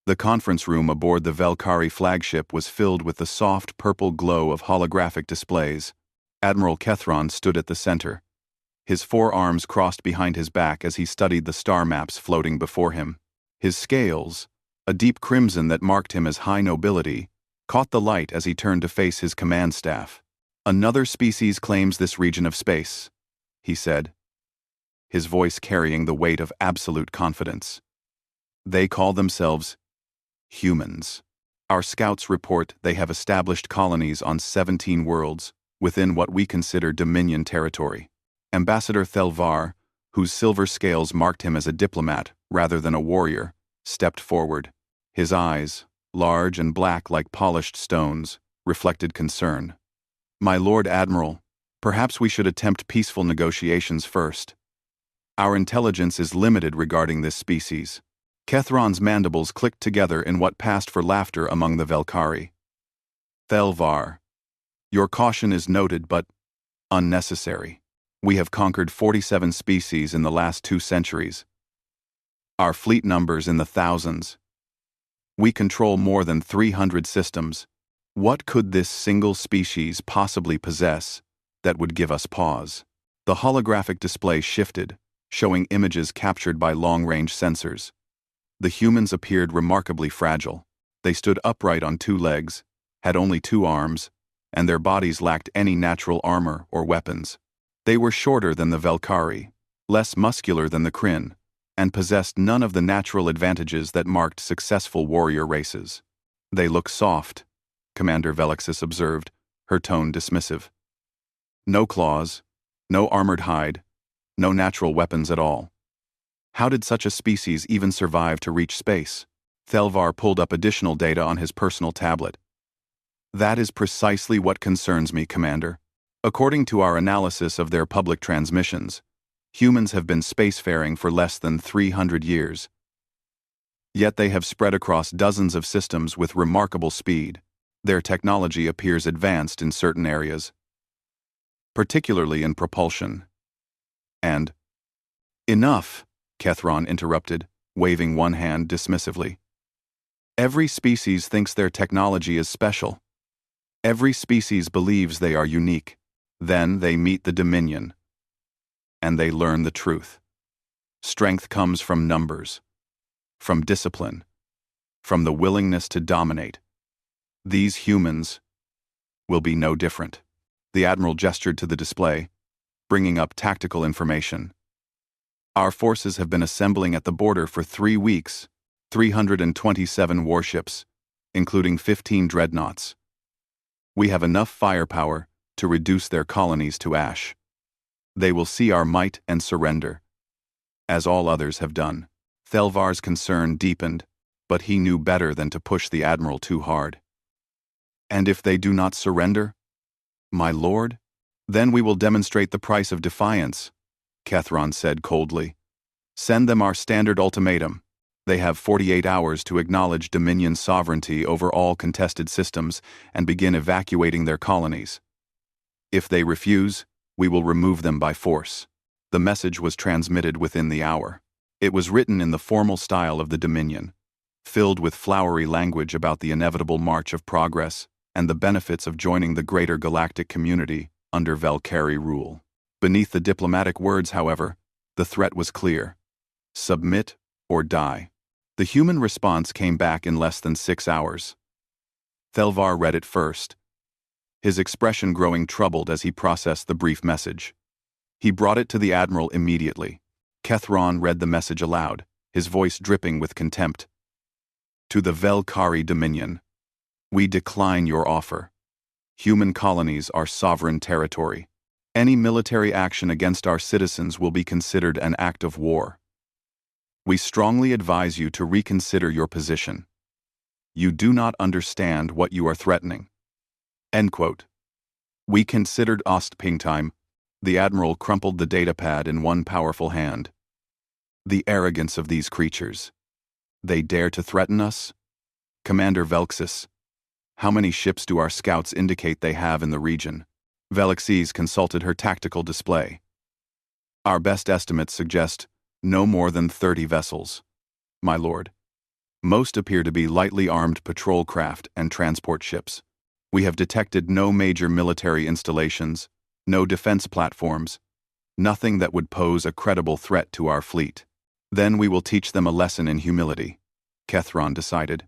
The conference room aboard the Valkyrie flagship was filled with the soft purple glow of holographic displays. Admiral Kethron stood at the center, his forearms crossed behind his back as he studied the star maps floating before him. His scales, a deep crimson that marked him as high nobility, caught the light as he turned to face his command staff. "Another species claims this region of space," he said, his voice carrying the weight of absolute confidence. "They call themselves humans. Our scouts report they have established colonies on 17 worlds within what we consider Dominion territory." Ambassador Thelvar, whose silver scales marked him as a diplomat rather than a warrior, stepped forward. His eyes, large and black like polished stones, reflected concern. "My Lord Admiral, perhaps we should attempt peaceful negotiations first. Our intelligence is limited regarding this species." Kethron's mandibles clicked together in what passed for laughter among the Valkyrie. "Thelvar, your caution is noted but unnecessary. We have conquered 47 species in the last 2 centuries. Our fleet numbers in the thousands. We control more than 300 systems. What could this single species possibly possess that would give us pause?" The holographic display shifted, showing images captured by long-range sensors. The humans appeared remarkably fragile. They stood upright on 2 legs, had only 2 arms, and their bodies lacked any natural armor or weapons. They were shorter than the Valkyrie, less muscular than the Kryn, and possessed none of the natural advantages that marked successful warrior races. "They look soft," Commander Velixis observed, her tone dismissive. "No claws, no armored hide, no natural weapons at all. How did such a species even survive to reach space?" Thelvar pulled up additional data on his personal tablet. "That is precisely what concerns me, Commander. According to our analysis of their public transmissions, humans have been spacefaring for less than 300 years. Yet they have spread across dozens of systems with remarkable speed. Their technology appears advanced in certain areas, particularly in propulsion. And..." "Enough," Kethron interrupted, waving one hand dismissively. "Every species thinks their technology is special. Every species believes they are unique. Then they meet the Dominion, and they learn the truth. Strength comes from numbers, from discipline, from the willingness to dominate. These humans will be no different." The Admiral gestured to the display, bringing up tactical information. "Our forces have been assembling at the border for 3 weeks, 327 warships, including 15 dreadnoughts. We have enough firepower to reduce their colonies to ash. They will see our might and surrender, as all others have done." Thelvar's concern deepened, but he knew better than to push the Admiral too hard. "And if they do not surrender, my lord? Then we will demonstrate the price of defiance," Kethron said coldly. "Send them our standard ultimatum. They have 48 hours to acknowledge Dominion sovereignty over all contested systems and begin evacuating their colonies. If they refuse, we will remove them by force." The message was transmitted within the hour. It was written in the formal style of the Dominion, filled with flowery language about the inevitable march of progress and the benefits of joining the greater galactic community under Valkyrie rule. Beneath the diplomatic words, however, the threat was clear: submit or die. The human response came back in less than 6 hours. Thelvar read it first, his expression growing troubled as he processed the brief message. He brought it to the Admiral immediately. Kethron read the message aloud, his voice dripping with contempt. "To the Valkyrie Dominion, we decline your offer. Human colonies are sovereign territory. Any military action against our citizens will be considered an act of war. We strongly advise you to reconsider your position. You do not understand what you are threatening." End quote. "We considered Ostpingtime." The Admiral crumpled the datapad in one powerful hand. "The arrogance of these creatures. They dare to threaten us? Commander Velixis, how many ships do our scouts indicate they have in the region?" Velixis consulted her tactical display. "Our best estimates suggest no more than 30 vessels, my lord." Most appear to be lightly armed patrol craft and transport ships. We have detected no major military installations, no defense platforms, nothing that would pose a credible threat to our fleet. Then we will teach them a lesson in humility, Kethron decided.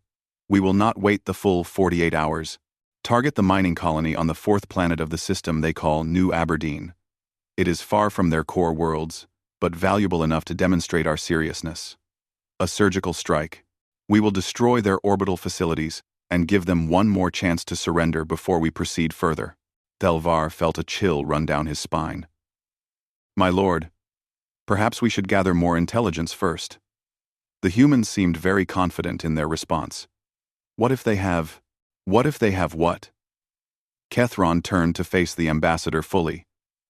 We will not wait the full 48 hours. Target the mining colony on the fourth planet of the system they call New Aberdeen. It is far from their core worlds, but valuable enough to demonstrate our seriousness. A surgical strike. We will destroy their orbital facilities and give them one more chance to surrender before we proceed further. Delvar felt a chill run down his spine. My lord, perhaps we should gather more intelligence first. The humans seemed very confident in their response. What if they have what? Kethron turned to face the ambassador fully,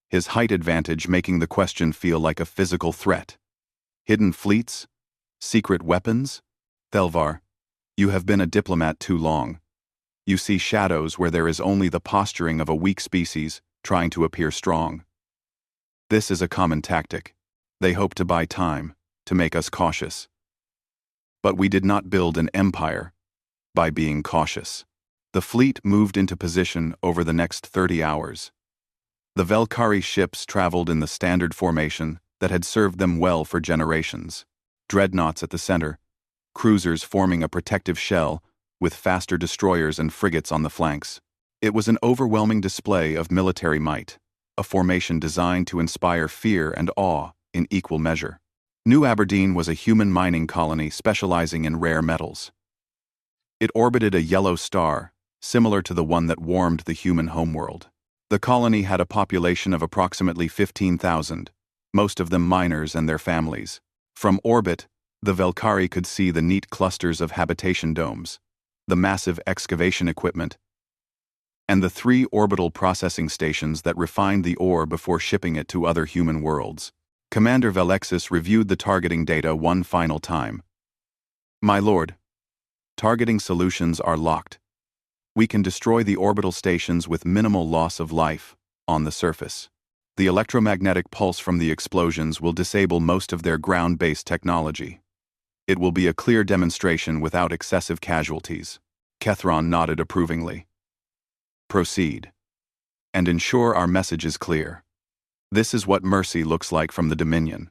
his height advantage making the question feel like a physical threat. Hidden fleets? Secret weapons? Thelvar, you have been a diplomat too long. You see shadows where there is only the posturing of a weak species trying to appear strong. This is a common tactic. They hope to buy time, to make us cautious. But we did not build an empire by being cautious. The fleet moved into position over the next 30 hours. The Velkari ships traveled in the standard formation that had served them well for generations. Dreadnoughts at the center, cruisers forming a protective shell with faster destroyers and frigates on the flanks. It was an overwhelming display of military might, a formation designed to inspire fear and awe in equal measure. New Aberdeen was a human mining colony specializing in rare metals. It orbited a yellow star, similar to the one that warmed the human homeworld. The colony had a population of approximately 15,000, most of them miners and their families. From orbit, the Velkari could see the neat clusters of habitation domes, the massive excavation equipment, and the 3 orbital processing stations that refined the ore before shipping it to other human worlds. Commander Velexis reviewed the targeting data one final time. My lord, targeting solutions are locked. We can destroy the orbital stations with minimal loss of life on the surface. The electromagnetic pulse from the explosions will disable most of their ground-based technology. It will be a clear demonstration without excessive casualties. Kethron nodded approvingly. Proceed. And ensure our message is clear. This is what mercy looks like from the Dominion.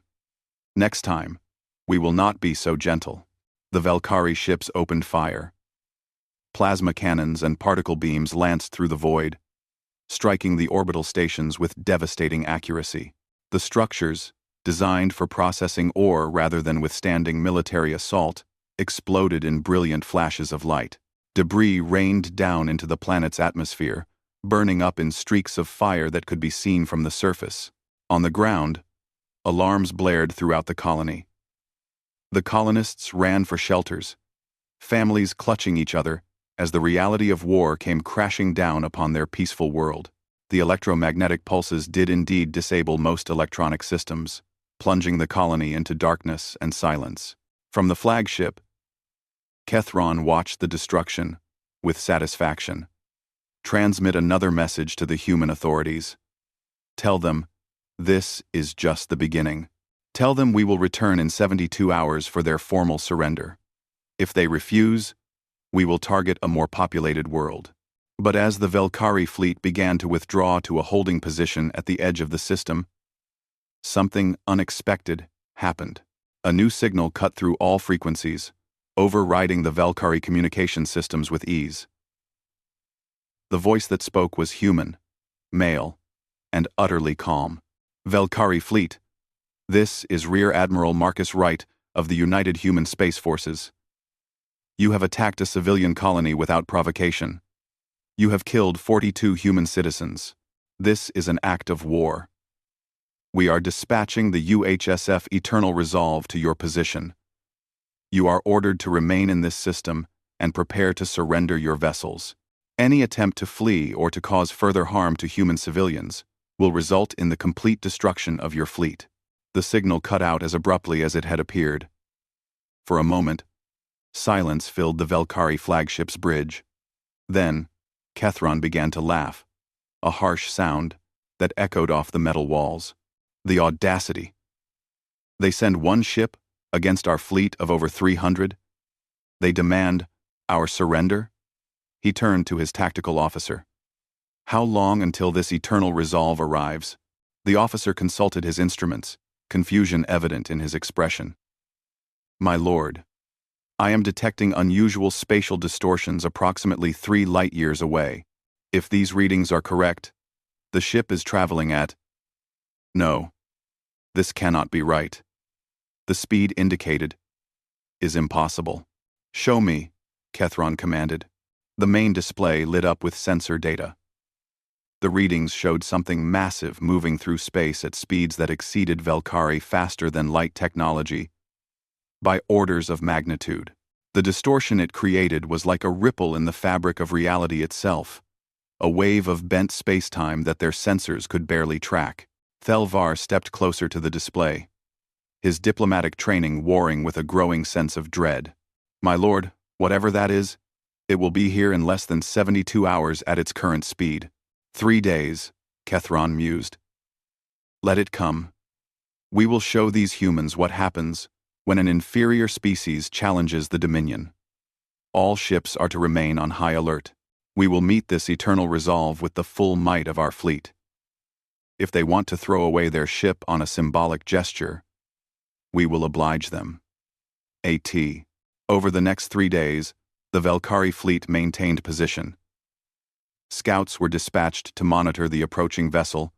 Next time, we will not be so gentle. The Velkari ships opened fire. Plasma cannons and particle beams lanced through the void, striking the orbital stations with devastating accuracy. The structures, designed for processing ore rather than withstanding military assault, exploded in brilliant flashes of light. Debris rained down into the planet's atmosphere, burning up in streaks of fire that could be seen from the surface. On the ground, alarms blared throughout the colony. The colonists ran for shelters, families clutching each other as the reality of war came crashing down upon their peaceful world. The electromagnetic pulses did indeed disable most electronic systems, plunging the colony into darkness and silence. From the flagship, Kethron watched the destruction with satisfaction. Transmit another message to the human authorities. Tell them, this is just the beginning. Tell them we will return in 72 hours for their formal surrender. If they refuse, we will target a more populated world. But as the Velkari fleet began to withdraw to a holding position at the edge of the system, something unexpected happened. A new signal cut through all frequencies, overriding the Velkari communication systems with ease. The voice that spoke was human, male, and utterly calm. Velkari fleet, this is Rear Admiral Marcus Wright of the United Human Space Forces. You have attacked a civilian colony without provocation. You have killed 42 human citizens. This is an act of war. We are dispatching the UHSF Eternal Resolve to your position. You are ordered to remain in this system and prepare to surrender your vessels. Any attempt to flee or to cause further harm to human civilians will result in the complete destruction of your fleet. The signal cut out as abruptly as it had appeared. For a moment, silence filled the Velkari flagship's bridge. Then, Kethron began to laugh, a harsh sound that echoed off the metal walls. The audacity! They send one ship against our fleet of over 300? They demand our surrender? He turned to his tactical officer. How long until this eternal resolve arrives? The officer consulted his instruments, confusion evident in his expression. My lord, I am detecting unusual spatial distortions approximately 3 light-years away. If these readings are correct, the ship is traveling at... No, this cannot be right. The speed indicated is impossible. Show me, Kethron commanded. The main display lit up with sensor data. The readings showed something massive moving through space at speeds that exceeded Velkari faster than light technology by orders of magnitude. The distortion it created was like a ripple in the fabric of reality itself, a wave of bent spacetime that their sensors could barely track. Thelvar stepped closer to the display, his diplomatic training warring with a growing sense of dread. My lord, whatever that is, it will be here in less than 72 hours at its current speed. 3 days, Kethron mused. Let it come. We will show these humans what happens when an inferior species challenges the Dominion. All ships are to remain on high alert. We will meet this eternal resolve with the full might of our fleet. If they want to throw away their ship on a symbolic gesture, we will oblige them. A.T. Over the next 3 days, the Velkari fleet maintained position. Scouts were dispatched to monitor the approaching vessel,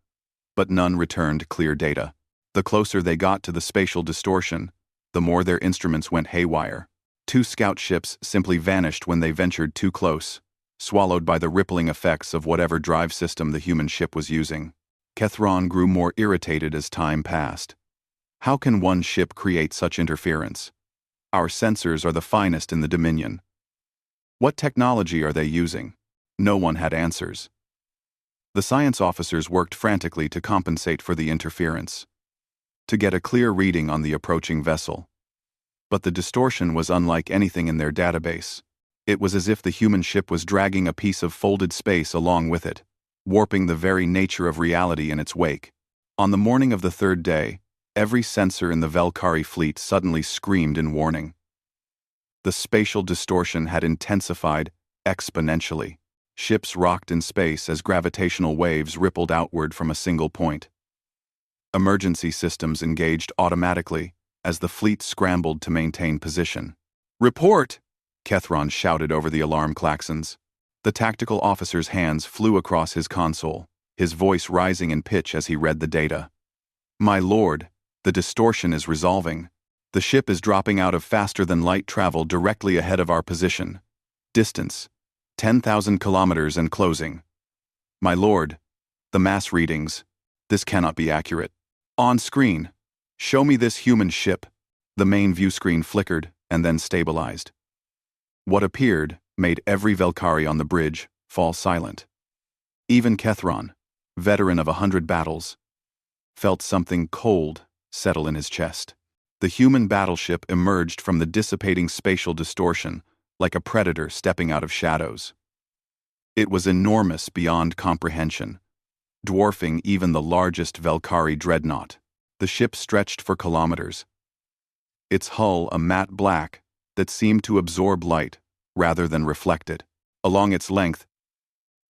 but none returned clear data. The closer they got to the spatial distortion, the more their instruments went haywire. 2 scout ships simply vanished when they ventured too close, swallowed by the rippling effects of whatever drive system the human ship was using. Kethron grew more irritated as time passed. How can one ship create such interference? Our sensors are the finest in the Dominion. What technology are they using? No one had answers. The science officers worked frantically to compensate for the interference, to get a clear reading on the approaching vessel. But the distortion was unlike anything in their database. It was as if the human ship was dragging a piece of folded space along with it, warping the very nature of reality in its wake. On the morning of the 3rd day, every sensor in the Velkari fleet suddenly screamed in warning. The spatial distortion had intensified exponentially. Ships rocked in space as gravitational waves rippled outward from a single point. Emergency systems engaged automatically as the fleet scrambled to maintain position. Report! Kethron shouted over the alarm klaxons. The tactical officer's hands flew across his console, his voice rising in pitch as he read the data. My lord, the distortion is resolving. The ship is dropping out of faster-than-light travel directly ahead of our position. Distance, 10,000 kilometers and closing. My lord, the mass readings. This cannot be accurate. On screen, show me this human ship. The main view screen flickered and then stabilized. What appeared made every Velkari on the bridge fall silent. Even Kethron, veteran of 100 battles, felt something cold settle in his chest. The human battleship emerged from the dissipating spatial distortion like a predator stepping out of shadows. It was enormous beyond comprehension, dwarfing even the largest Velkari dreadnought. The ship stretched for kilometers, its hull a matte black that seemed to absorb light rather than reflect it. Along its length,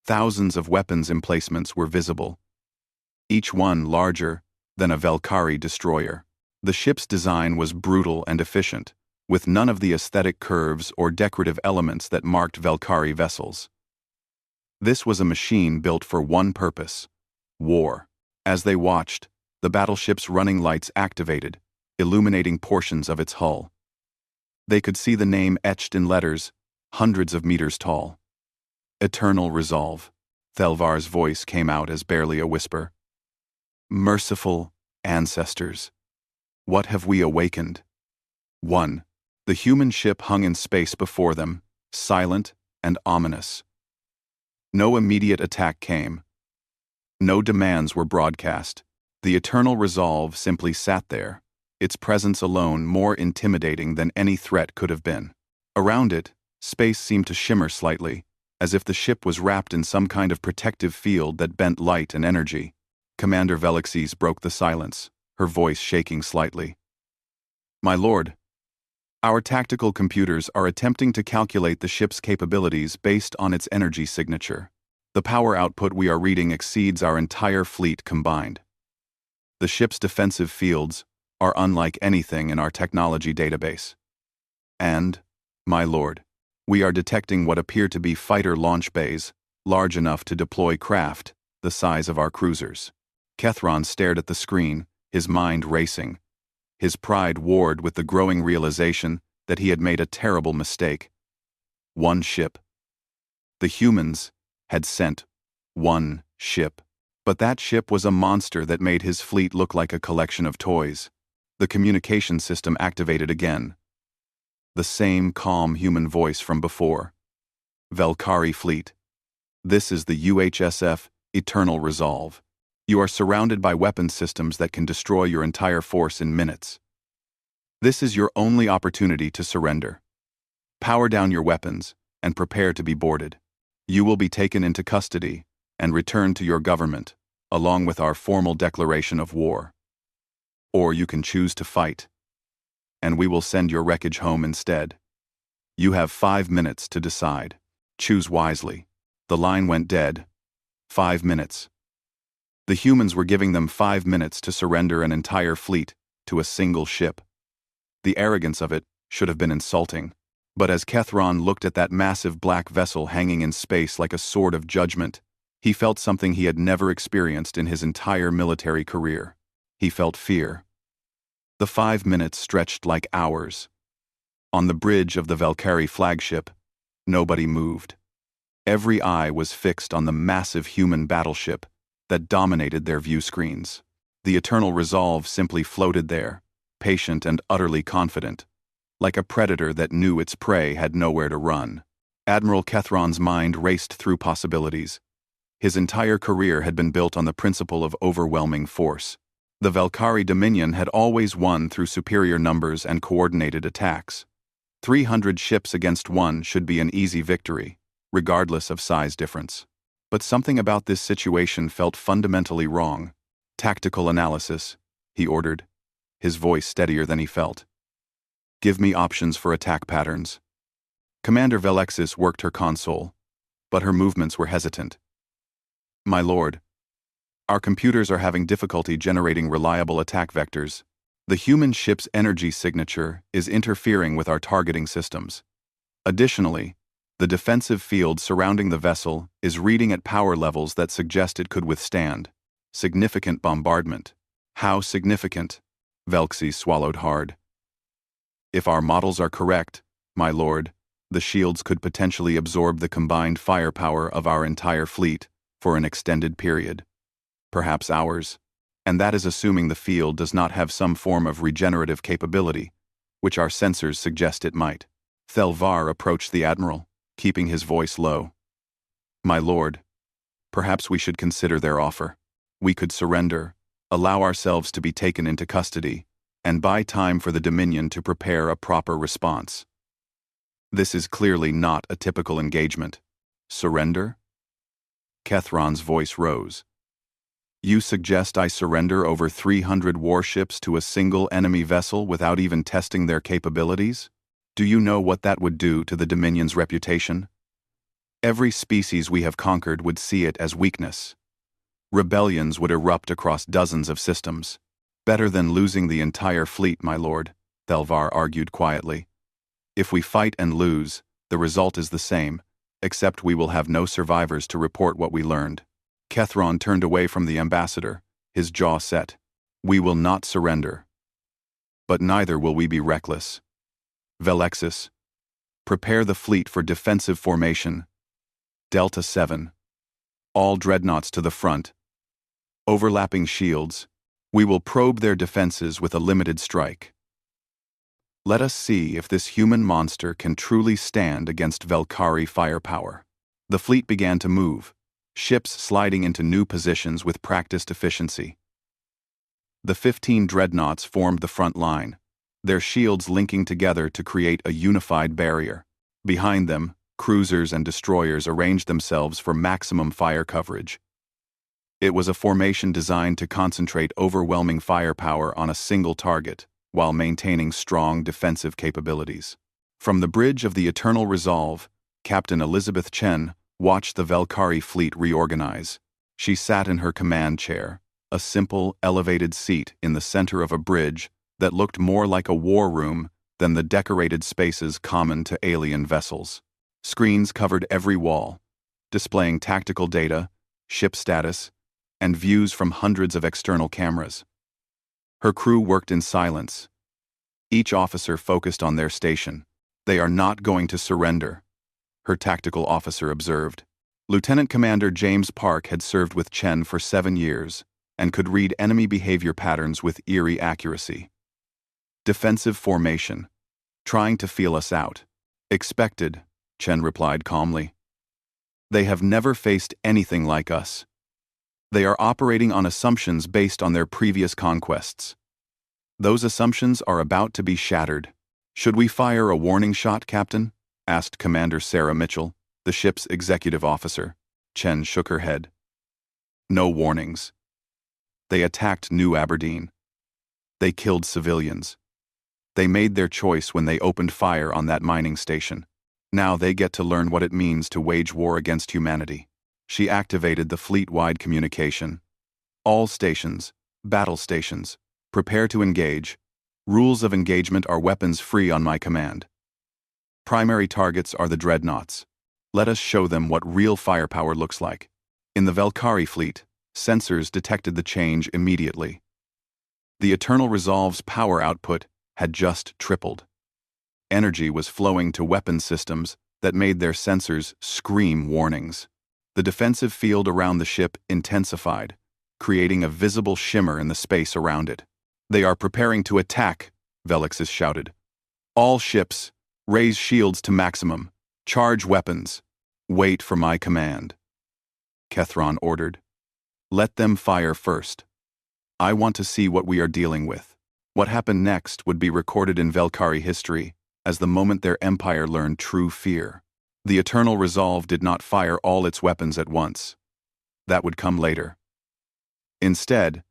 thousands of weapons emplacements were visible, each one larger than a Velkari destroyer. The ship's design was brutal and efficient, with none of the aesthetic curves or decorative elements that marked Velkari vessels. This was a machine built for one purpose: war. As they watched, the battleship's running lights activated, illuminating portions of its hull. They could see the name etched in letters, hundreds of meters tall. Eternal Resolve. Thelvar's voice came out as barely a whisper. Merciful ancestors, what have we awakened? 1. The human ship hung in space before them, silent and ominous. No immediate attack came. No demands were broadcast. The Eternal Resolve simply sat there, its presence alone more intimidating than any threat could have been. Around it, space seemed to shimmer slightly, as if the ship was wrapped in some kind of protective field that bent light and energy. Commander Velixes broke the silence, her voice shaking slightly. My lord, Our tactical computers are attempting to calculate the ship's capabilities based on its energy signature. The power output we are reading exceeds our entire fleet combined. The ship's defensive fields are unlike anything in our technology database. And, my lord, we are detecting what appear to be fighter launch bays, large enough to deploy craft the size of our cruisers. Kethron stared at the screen, his mind racing. His pride warred with the growing realization that he had made a terrible mistake. One ship. The humans had sent one ship. But that ship was a monster that made his fleet look like a collection of toys. The communication system activated again. The same calm human voice from before. Valkyrie Fleet. This is the UHSF Eternal Resolve. You are surrounded by weapons systems that can destroy your entire force in minutes. This is your only opportunity to surrender. Power down your weapons and prepare to be boarded. You will be taken into custody and returned to your government, along with our formal declaration of war. Or you can choose to fight, and we will send your wreckage home instead. You have 5 minutes to decide. Choose wisely. The line went dead. 5 minutes. The humans were giving them 5 minutes to surrender an entire fleet to a single ship. The arrogance of it should have been insulting. But as Kethron looked at that massive black vessel hanging in space like a sword of judgment, he felt something he had never experienced in his entire military career. He felt fear. The 5 minutes stretched like hours. On the bridge of the Valkyrie flagship, nobody moved. Every eye was fixed on the massive human battleship that dominated their view screens. The Eternal Resolve simply floated there, patient and utterly confident, like a predator that knew its prey had nowhere to run. Admiral Kethron's mind raced through possibilities. His entire career had been built on the principle of overwhelming force. The Valkyrie Dominion had always won through superior numbers and coordinated attacks. 300 ships against one should be an easy victory, regardless of size difference. But something about this situation felt fundamentally wrong. Tactical analysis, he ordered, his voice steadier than he felt. Give me options for attack patterns. Commander Velexis worked her console, but her movements were hesitant. My lord, our computers are having difficulty generating reliable attack vectors. The human ship's energy signature is interfering with our targeting systems. Additionally, the defensive field surrounding the vessel is reading at power levels that suggest it could withstand significant bombardment. How significant? Velexis swallowed hard. If our models are correct, my lord, the shields could potentially absorb the combined firepower of our entire fleet for an extended period. Perhaps hours, and that is assuming the field does not have some form of regenerative capability, which our sensors suggest it might. Thelvar approached the admiral, keeping his voice low. My lord, perhaps we should consider their offer. We could surrender, allow ourselves to be taken into custody, and buy time for the Dominion to prepare a proper response. This is clearly not a typical engagement. Surrender? Kethron's voice rose. You suggest I surrender over 300 warships to a single enemy vessel without even testing their capabilities? Do you know what that would do to the Dominion's reputation? Every species we have conquered would see it as weakness. Rebellions would erupt across dozens of systems. Better than losing the entire fleet, my lord, Thelvar argued quietly. If we fight and lose, the result is the same, except we will have no survivors to report what we learned. Kethron turned away from the ambassador, his jaw set. We will not surrender. But neither will we be reckless. Velexis, prepare the fleet for defensive formation. Delta 7. All dreadnoughts to the front. Overlapping shields. We will probe their defenses with a limited strike. Let us see if this human monster can truly stand against Valkyrie firepower. The fleet began to move, ships sliding into new positions with practiced efficiency. The 15 dreadnoughts formed the front line, their shields linking together to create a unified barrier. Behind them, cruisers and destroyers arranged themselves for maximum fire coverage. It was a formation designed to concentrate overwhelming firepower on a single target, while maintaining strong defensive capabilities. From the bridge of the Eternal Resolve, Captain Elizabeth Chen watched the Valkyrie fleet reorganize. She sat in her command chair, a simple, elevated seat in the center of a bridge that looked more like a war room than the decorated spaces common to alien vessels. Screens covered every wall, displaying tactical data, ship status, and views from hundreds of external cameras. Her crew worked in silence. Each officer focused on their station. "They are not going to surrender," her tactical officer observed. Lieutenant Commander James Park had served with Chen for 7 years and could read enemy behavior patterns with eerie accuracy. "Defensive formation. Trying to feel us out." "Expected," Chen replied calmly. "They have never faced anything like us. They are operating on assumptions based on their previous conquests. Those assumptions are about to be shattered." "Should we fire a warning shot, Captain?" asked Commander Sarah Mitchell, the ship's executive officer. Chen shook her head. "No warnings. They attacked New Aberdeen. They killed civilians. They made their choice when they opened fire on that mining station. Now they get to learn what it means to wage war against humanity." She activated the fleet-wide communication. "All stations, battle stations, prepare to engage. Rules of engagement are weapons free on my command. Primary targets are the dreadnoughts. Let us show them what real firepower looks like." In the Valkyrie fleet, sensors detected the change immediately. The Eternal Resolve's power output had just tripled. Energy was flowing to weapon systems that made their sensors scream warnings. The defensive field around the ship intensified, creating a visible shimmer in the space around it. "They are preparing to attack," Velixis shouted. "All ships, raise shields to maximum. Charge weapons. Wait for my command," Kethron ordered. "Let them fire first. I want to see what we are dealing with." What happened next would be recorded in Valkyrie history as the moment their empire learned true fear. The Eternal Resolve did not fire all its weapons at once. That would come later. Instead,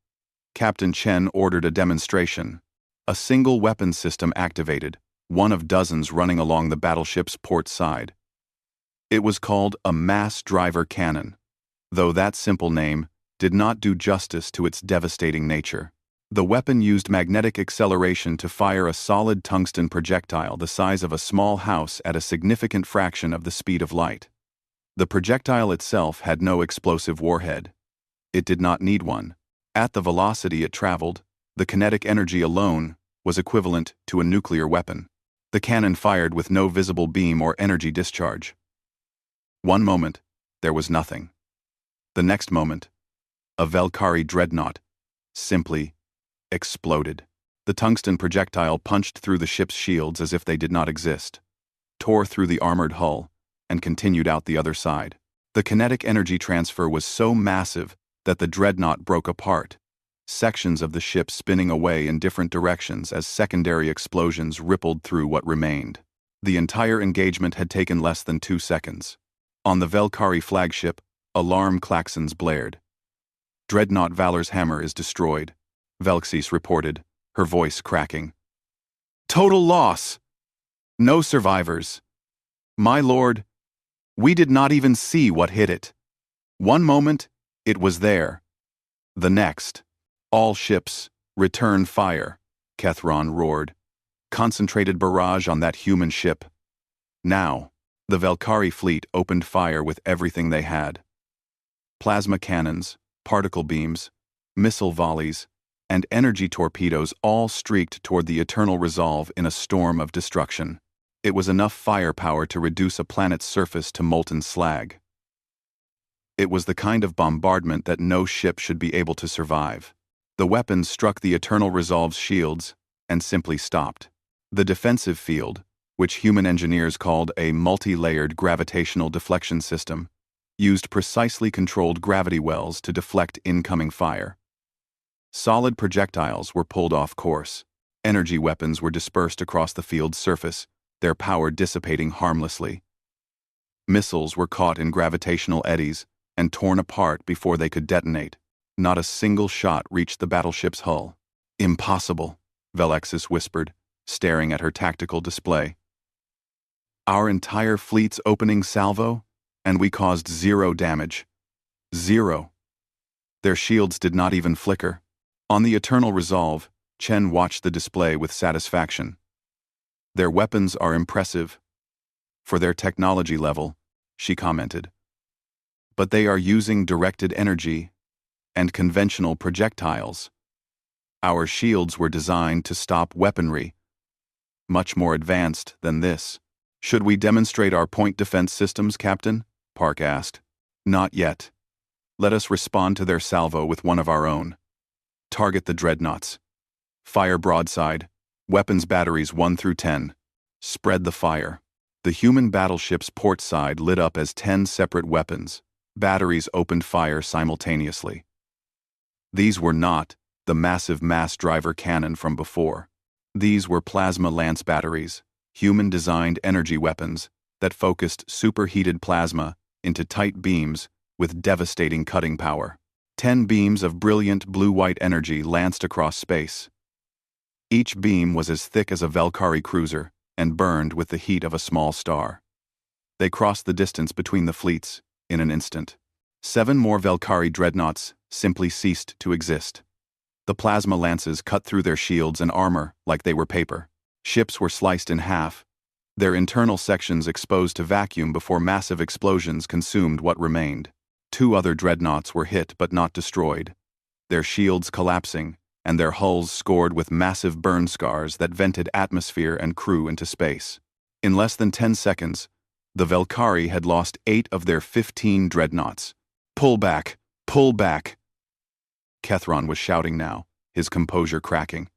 Captain Chen ordered a demonstration. A single weapon system activated, one of dozens running along the battleship's port side. It was called a mass driver cannon, though that simple name did not do justice to its devastating nature. The weapon used magnetic acceleration to fire a solid tungsten projectile the size of a small house at a significant fraction of the speed of light. The projectile itself had no explosive warhead. It did not need one. At the velocity it traveled, the kinetic energy alone was equivalent to a nuclear weapon. The cannon fired with no visible beam or energy discharge. One moment, there was nothing. The next moment, a Valkyrie dreadnought simply exploded. The tungsten projectile punched through the ship's shields as if they did not exist, tore through the armored hull, and continued out the other side. The kinetic energy transfer was so massive that the dreadnought broke apart, sections of the ship spinning away in different directions as secondary explosions rippled through what remained. The entire engagement had taken less than 2 seconds. On the Valkyrie flagship, alarm klaxons blared. "Dreadnought Valor's hammer is destroyed," Velixis reported, her voice cracking. "Total loss! No survivors. My lord, we did not even see what hit it. One moment, it was there. The next, all ships, return fire," Kethron roared. "Concentrated barrage on that human ship." Now, the Valkyrie fleet opened fire with everything they had. Plasma cannons, particle beams, missile volleys, and energy torpedoes all streaked toward the Eternal Resolve in a storm of destruction. It was enough firepower to reduce a planet's surface to molten slag. It was the kind of bombardment that no ship should be able to survive. The weapons struck the Eternal Resolve's shields and simply stopped. The defensive field, which human engineers called a multi-layered gravitational deflection system, used precisely controlled gravity wells to deflect incoming fire. Solid projectiles were pulled off course. Energy weapons were dispersed across the field's surface, their power dissipating harmlessly. Missiles were caught in gravitational eddies and torn apart before they could detonate. Not a single shot reached the battleship's hull. "Impossible," Velexis whispered, staring at her tactical display. Our entire fleet's opening salvo, and we caused 0 damage. 0. Their shields did not even flicker. On the Eternal Resolve, Chen watched the display with satisfaction. Their weapons are impressive. For their technology level, she commented. But they are using directed energy and conventional projectiles. Our shields were designed to stop weaponry. Much more advanced than this. Should we demonstrate our point defense systems, Captain? Park asked. Not yet. Let us respond to their salvo with one of our own. Target the dreadnoughts. Fire broadside. Weapons batteries 1 through 10. Spread the fire. The human battleship's port side lit up as 10 separate weapons. Batteries opened fire simultaneously. These were not the massive mass driver cannon from before. These were plasma lance batteries, human-designed energy weapons that focused superheated plasma into tight beams with devastating cutting power. 10 beams of brilliant blue-white energy lanced across space. Each beam was as thick as a Valkyrie cruiser and burned with the heat of a small star. They crossed the distance between the fleets in an instant. 7 more Valkyrie dreadnoughts simply ceased to exist. The plasma lances cut through their shields and armor like they were paper. Ships were sliced in half, their internal sections exposed to vacuum before massive explosions consumed what remained. 2 other dreadnoughts were hit but not destroyed, their shields collapsing and their hulls scored with massive burn scars that vented atmosphere and crew into space. In less than 10 seconds, the Valkyrie had lost 8 of their 15 dreadnoughts. Pull back! Pull back! Kethron was shouting now, his composure cracking.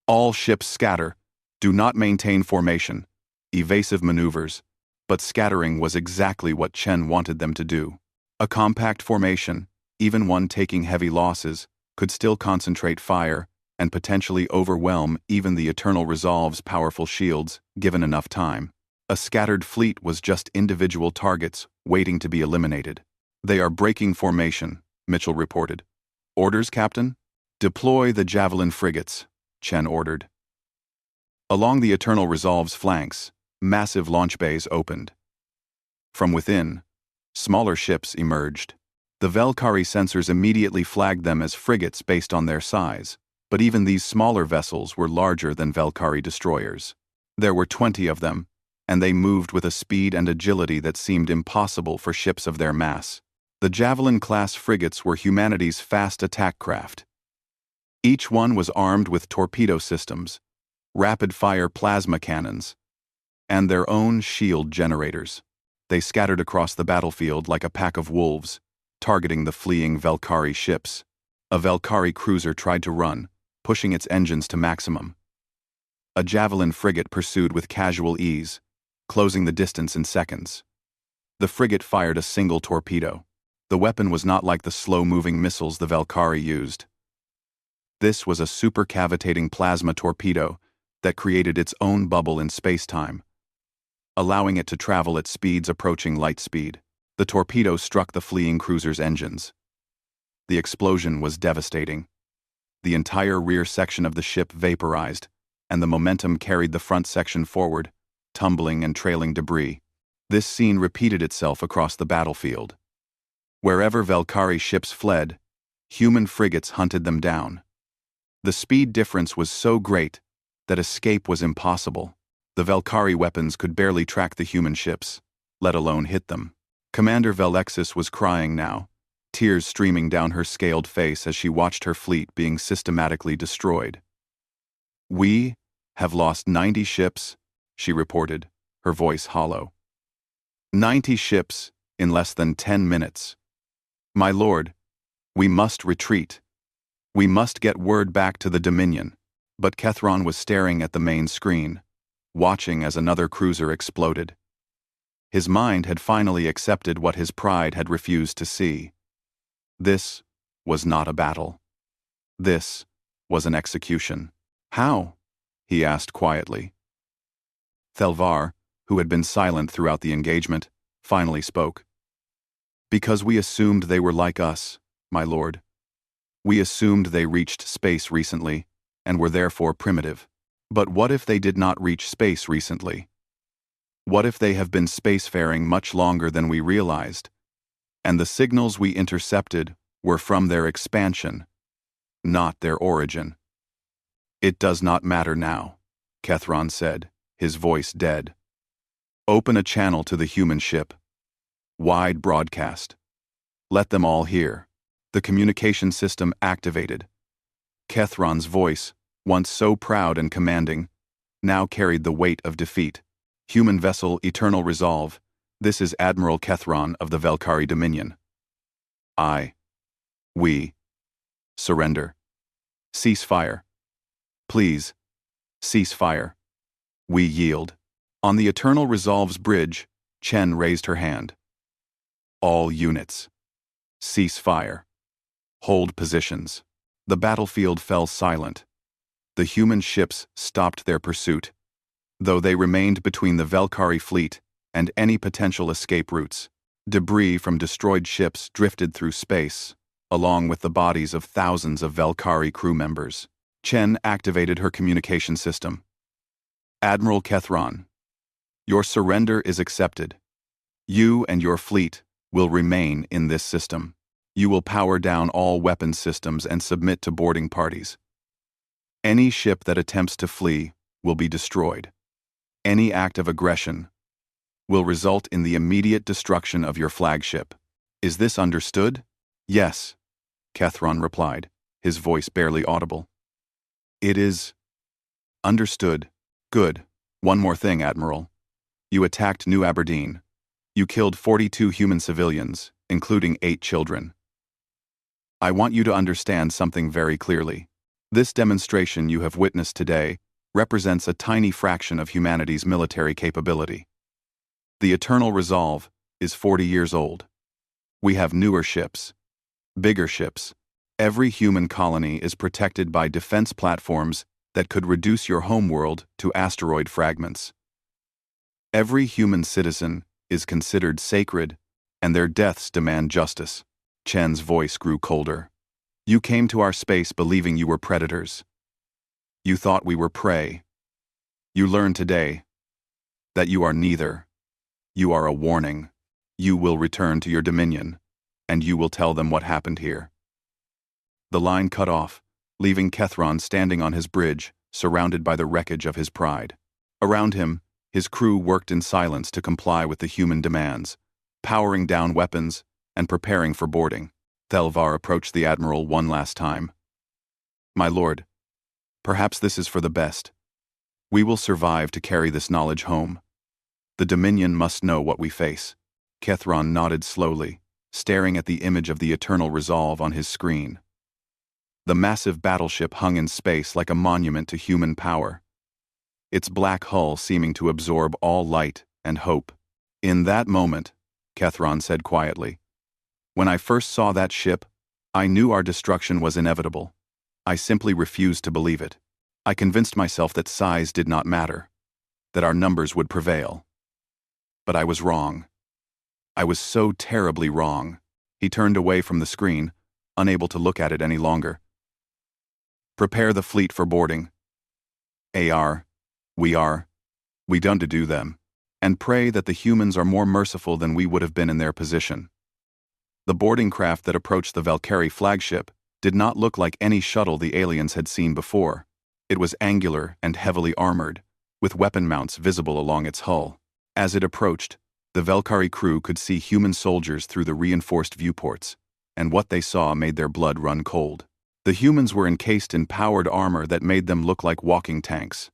All ships scatter. Do not maintain formation. Evasive maneuvers. But scattering was exactly what Chen wanted them to do. A compact formation, even one taking heavy losses, could still concentrate fire and potentially overwhelm even the Eternal Resolve's powerful shields, given enough time. A scattered fleet was just individual targets waiting to be eliminated. They are breaking formation, Mitchell reported. Orders, Captain? Deploy the Javelin frigates, Chen ordered. Along the Eternal Resolve's flanks, massive launch bays opened. From within, smaller ships emerged. The Valkyrie sensors immediately flagged them as frigates based on their size, but even these smaller vessels were larger than Valkyrie destroyers. There were 20 of them, and they moved with a speed and agility that seemed impossible for ships of their mass. The Javelin-class frigates were humanity's fast attack craft. Each one was armed with torpedo systems, rapid-fire plasma cannons, and their own shield generators. They scattered across the battlefield like a pack of wolves, targeting the fleeing Valkyrie ships. A Valkyrie cruiser tried to run, pushing its engines to maximum. A Javelin frigate pursued with casual ease, closing the distance in seconds. The frigate fired a single torpedo. The weapon was not like the slow-moving missiles the Valkyrie used. This was a supercavitating plasma torpedo that created its own bubble in space-time, allowing it to travel at speeds approaching light speed. The torpedo struck the fleeing cruiser's engines. The explosion was devastating. The entire rear section of the ship vaporized, and the momentum carried the front section forward, tumbling and trailing debris. This scene repeated itself across the battlefield. Wherever Valkyrie ships fled, human frigates hunted them down. The speed difference was so great that escape was impossible. The Valkyrie weapons could barely track the human ships, let alone hit them. Commander Velexis was crying now, tears streaming down her scaled face as she watched her fleet being systematically destroyed. We have lost 90 ships, she reported, her voice hollow. 90 ships in less than 10 minutes. My lord, we must retreat. We must get word back to the Dominion. But Kethron was staring at the main screen, watching as another cruiser exploded. His mind had finally accepted what his pride had refused to see. This was not a battle. This was an execution. How? He asked quietly. Thelvar, who had been silent throughout the engagement, finally spoke. Because we assumed they were like us, my lord. We assumed they reached space recently, and were therefore primitive. But what if they did not reach space recently? What if they have been spacefaring much longer than we realized, and the signals we intercepted were from their expansion, not their origin? It does not matter now, Kethron said, his voice dead. Open a channel to the human ship. Wide broadcast. Let them all hear. The communication system activated. Kethron's voice, once so proud and commanding, now carried the weight of defeat. Human vessel Eternal Resolve, this is Admiral Kethron of the Velkari Dominion. We surrender. Cease fire. Please, cease fire. We yield. On the Eternal Resolve's bridge, Chen raised her hand. All units. Cease fire. Hold positions. The battlefield fell silent. The human ships stopped their pursuit, though they remained between the Velkari fleet and any potential escape routes. Debris from destroyed ships drifted through space, along with the bodies of thousands of Velkari crew members. Chen activated her communication system. Admiral Kethron, your surrender is accepted. You and your fleet will remain in this system. You will power down all weapon systems and submit to boarding parties. Any ship that attempts to flee will be destroyed. Any act of aggression will result in the immediate destruction of your flagship. Is this understood? Yes, Kethron replied, his voice barely audible. It is understood. Good. One more thing, Admiral. You attacked New Aberdeen. You killed 42 human civilians, including 8 children. I want you to understand something very clearly. This demonstration you have witnessed today represents a tiny fraction of humanity's military capability. The Eternal Resolve is 40 years old. We have newer ships, bigger ships. Every human colony is protected by defense platforms that could reduce your homeworld to asteroid fragments. Every human citizen is considered sacred, and their deaths demand justice. Chen's voice grew colder. You came to our space believing you were predators. You thought we were prey. You learned today that you are neither. You are a warning. You will return to your dominion, and you will tell them what happened here. The line cut off, leaving Kethron standing on his bridge, surrounded by the wreckage of his pride. Around him, his crew worked in silence to comply with the human demands, powering down weapons and preparing for boarding. Thelvar approached the Admiral one last time. My lord, perhaps this is for the best. We will survive to carry this knowledge home. The Dominion must know what we face. Kethron nodded slowly, staring at the image of the Eternal Resolve on his screen. The massive battleship hung in space like a monument to human power, its black hull seeming to absorb all light and hope. In that moment, Kethron said quietly, when I first saw that ship, I knew our destruction was inevitable. I simply refused to believe it. I convinced myself that size did not matter, that our numbers would prevail. But I was wrong. I was so terribly wrong. He turned away from the screen, unable to look at it any longer. Prepare the fleet for boarding. We done to do them, and pray that the humans are more merciful than we would have been in their position. The boarding craft that approached the Velkari flagship did not look like any shuttle the aliens had seen before. It was angular and heavily armored, with weapon mounts visible along its hull. As it approached, the Velkari crew could see human soldiers through the reinforced viewports, and what they saw made their blood run cold. The humans were encased in powered armor that made them look like walking tanks.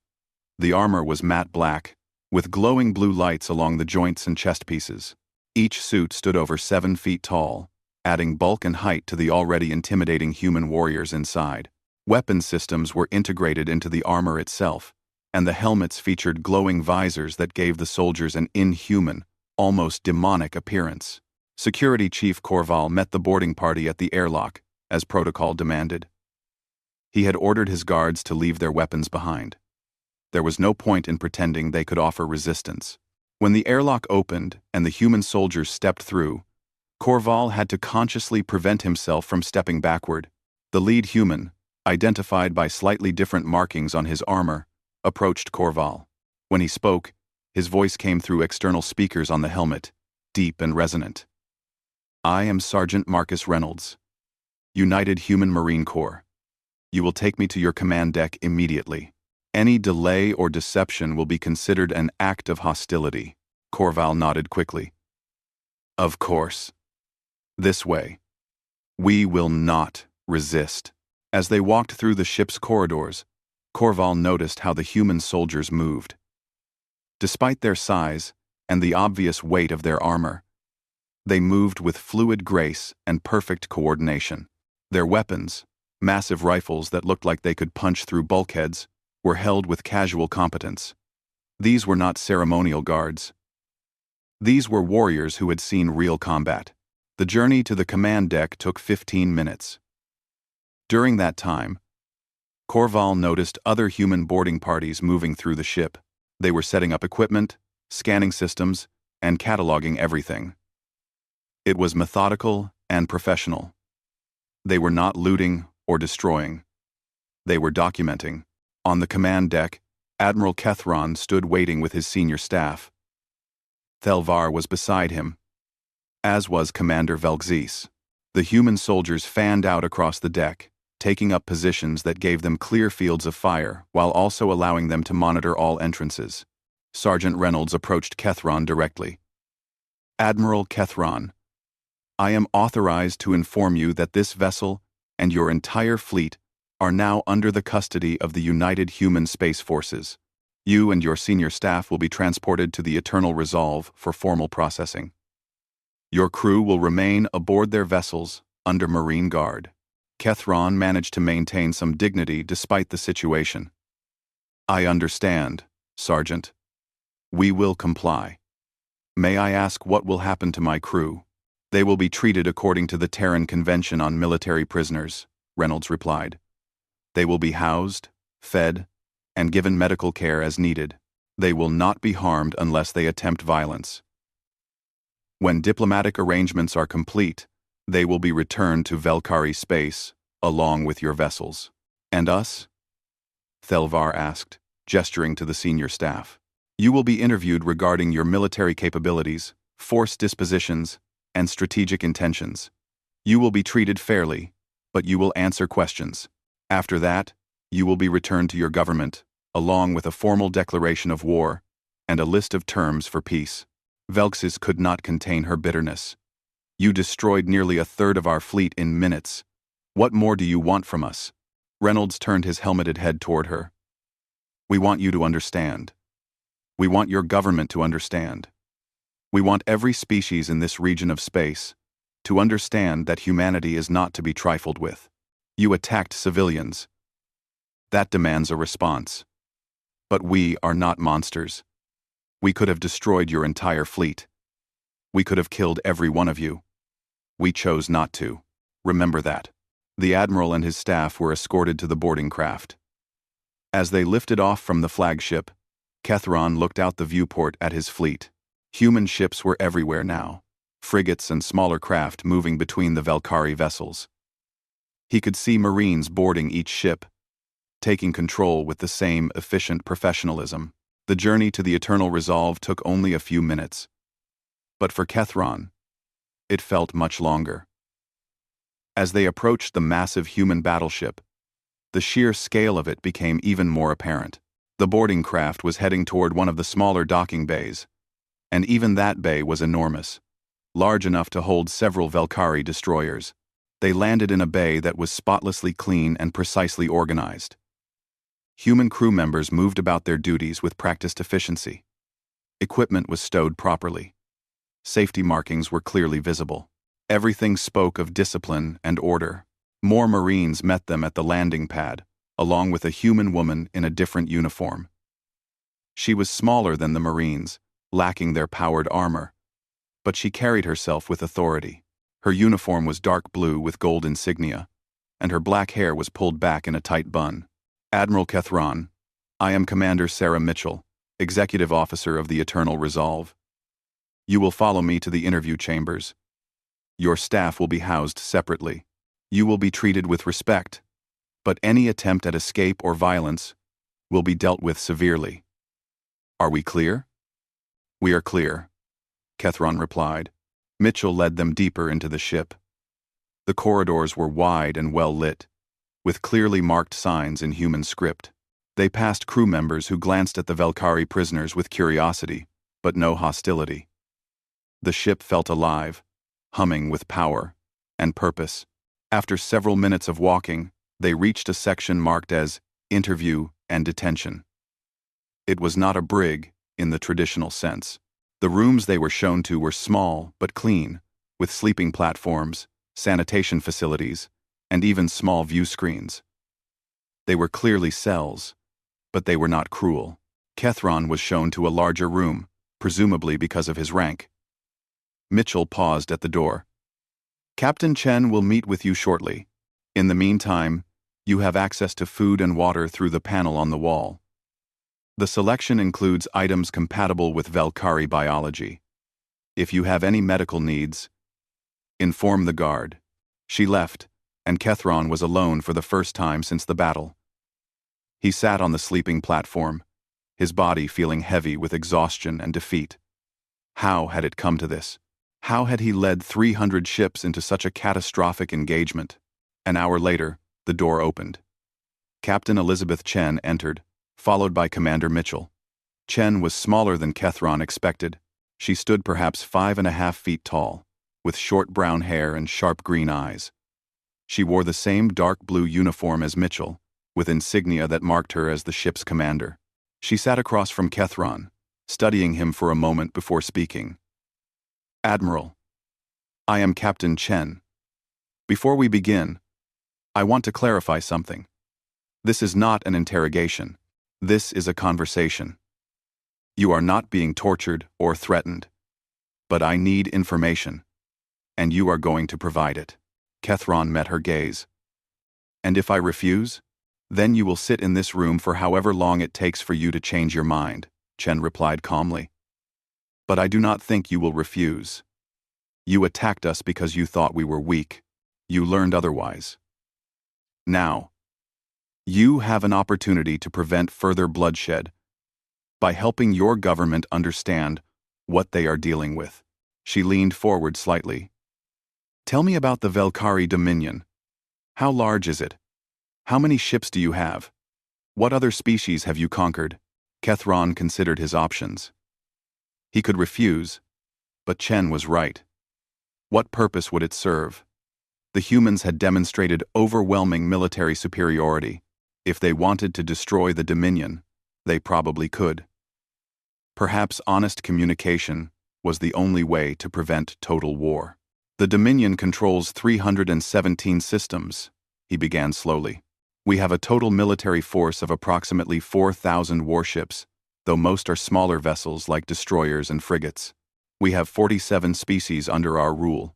The armor was matte black, with glowing blue lights along the joints and chest pieces. Each suit stood over 7 feet tall, adding bulk and height to the already intimidating human warriors inside. Weapon systems were integrated into the armor itself, and the helmets featured glowing visors that gave the soldiers an inhuman, almost demonic appearance. Security Chief Korval met the boarding party at the airlock, as protocol demanded. He had ordered his guards to leave their weapons behind. There was no point in pretending they could offer resistance. When the airlock opened and the human soldiers stepped through, Korval had to consciously prevent himself from stepping backward. The lead human, identified by slightly different markings on his armor, approached Korval. When he spoke, his voice came through external speakers on the helmet, deep and resonant. I am Sergeant Marcus Reynolds, United Human Marine Corps. You will take me to your command deck immediately. Any delay or deception will be considered an act of hostility. Korval nodded quickly. Of course. This way. We will not resist. As they walked through the ship's corridors, Korval noticed how the human soldiers moved. Despite their size and the obvious weight of their armor, they moved with fluid grace and perfect coordination. Their weapons, massive rifles that looked like they could punch through bulkheads, were held with casual competence. These were not ceremonial guards. These were warriors who had seen real combat. The journey to the command deck took 15 minutes. During that time, Korval noticed other human boarding parties moving through the ship. They were setting up equipment, scanning systems, and cataloging everything. It was methodical and professional. They were not looting or destroying. They were documenting. On the command deck, Admiral Kethron stood waiting with his senior staff. Thelvar was beside him, as was Commander Velgzis. The human soldiers fanned out across the deck, taking up positions that gave them clear fields of fire while also allowing them to monitor all entrances. Sergeant Reynolds approached Kethron directly. Admiral Kethron, I am authorized to inform you that this vessel and your entire fleet are now under the custody of the United Human Space Forces. You and your senior staff will be transported to the Eternal Resolve for formal processing. Your crew will remain aboard their vessels under Marine Guard. Kethron managed to maintain some dignity despite the situation. I understand, Sergeant. We will comply. May I ask what will happen to my crew? They will be treated according to the Terran Convention on Military Prisoners, Reynolds replied. They will be housed, fed, and given medical care as needed. They will not be harmed unless they attempt violence. When diplomatic arrangements are complete, they will be returned to Velkari space, along with your vessels. And us? Thelvar asked, gesturing to the senior staff. You will be interviewed regarding your military capabilities, force dispositions, and strategic intentions. You will be treated fairly, but you will answer questions. After that, you will be returned to your government, along with a formal declaration of war and a list of terms for peace. Velgzis could not contain her bitterness. You destroyed nearly a third of our fleet in minutes. What more do you want from us? Reynolds turned his helmeted head toward her. We want you to understand. We want your government to understand. We want every species in this region of space to understand that humanity is not to be trifled with. You attacked civilians. That demands a response. But we are not monsters. We could have destroyed your entire fleet. We could have killed every one of you. We chose not to. Remember that. The Admiral and his staff were escorted to the boarding craft. As they lifted off from the flagship, Kethron looked out the viewport at his fleet. Human ships were everywhere now, frigates and smaller craft moving between the Velkari vessels. He could see Marines boarding each ship, taking control with the same efficient professionalism. The journey to the Eternal Resolve took only a few minutes. But for Kethron, it felt much longer. As they approached the massive human battleship, the sheer scale of it became even more apparent. The boarding craft was heading toward one of the smaller docking bays, and even that bay was enormous, large enough to hold several Velkari destroyers. They landed in a bay that was spotlessly clean and precisely organized. Human crew members moved about their duties with practiced efficiency. Equipment was stowed properly. Safety markings were clearly visible. Everything spoke of discipline and order. More Marines met them at the landing pad, along with a human woman in a different uniform. She was smaller than the Marines, lacking their powered armor, but she carried herself with authority. Her uniform was dark blue with gold insignia, and her black hair was pulled back in a tight bun. Admiral Kethron, I am Commander Sarah Mitchell, Executive Officer of the Eternal Resolve. You will follow me to the interview chambers. Your staff will be housed separately. You will be treated with respect, but any attempt at escape or violence will be dealt with severely. Are we clear? We are clear, Kethron replied. Mitchell led them deeper into the ship. The corridors were wide and well lit, with clearly marked signs in human script. They passed crew members who glanced at the Velkari prisoners with curiosity, but no hostility. The ship felt alive, humming with power and purpose. After several minutes of walking, they reached a section marked as Interview and Detention. It was not a brig in the traditional sense. The rooms they were shown to were small but clean, with sleeping platforms, sanitation facilities, and even small view screens. They were clearly cells, but they were not cruel. Kethron was shown to a larger room, presumably because of his rank. Mitchell paused at the door. Captain Chen will meet with you shortly. In the meantime, you have access to food and water through the panel on the wall. The selection includes items compatible with Velkari biology. If you have any medical needs, inform the guard. She left, and Kethron was alone for the first time since the battle. He sat on the sleeping platform, his body feeling heavy with exhaustion and defeat. How had it come to this? How had he led 300 ships into such a catastrophic engagement? An hour later, the door opened. Captain Elizabeth Chen entered, followed by Commander Mitchell. Chen was smaller than Kethron expected. She stood perhaps 5.5 feet tall, with short brown hair and sharp green eyes. She wore the same dark blue uniform as Mitchell, with insignia that marked her as the ship's commander. She sat across from Kethron, studying him for a moment before speaking. Admiral, I am Captain Chen. Before we begin, I want to clarify something. This is not an interrogation. This is a conversation. You are not being tortured or threatened. But I need information, and you are going to provide it. Kethron met her gaze. And if I refuse, then you will sit in this room for however long it takes for you to change your mind, Chen replied calmly. But I do not think you will refuse. You attacked us because you thought we were weak. You learned otherwise. Now, you have an opportunity to prevent further bloodshed by helping your government understand what they are dealing with. She leaned forward slightly. Tell me about the Velkari Dominion. How large is it? How many ships do you have? What other species have you conquered? Kethron considered his options. He could refuse, but Chen was right. What purpose would it serve? The humans had demonstrated overwhelming military superiority. If they wanted to destroy the Dominion, they probably could. Perhaps honest communication was the only way to prevent total war. The Dominion controls 317 systems, he began slowly. We have a total military force of approximately 4,000 warships, though most are smaller vessels like destroyers and frigates. We have 47 species under our rule,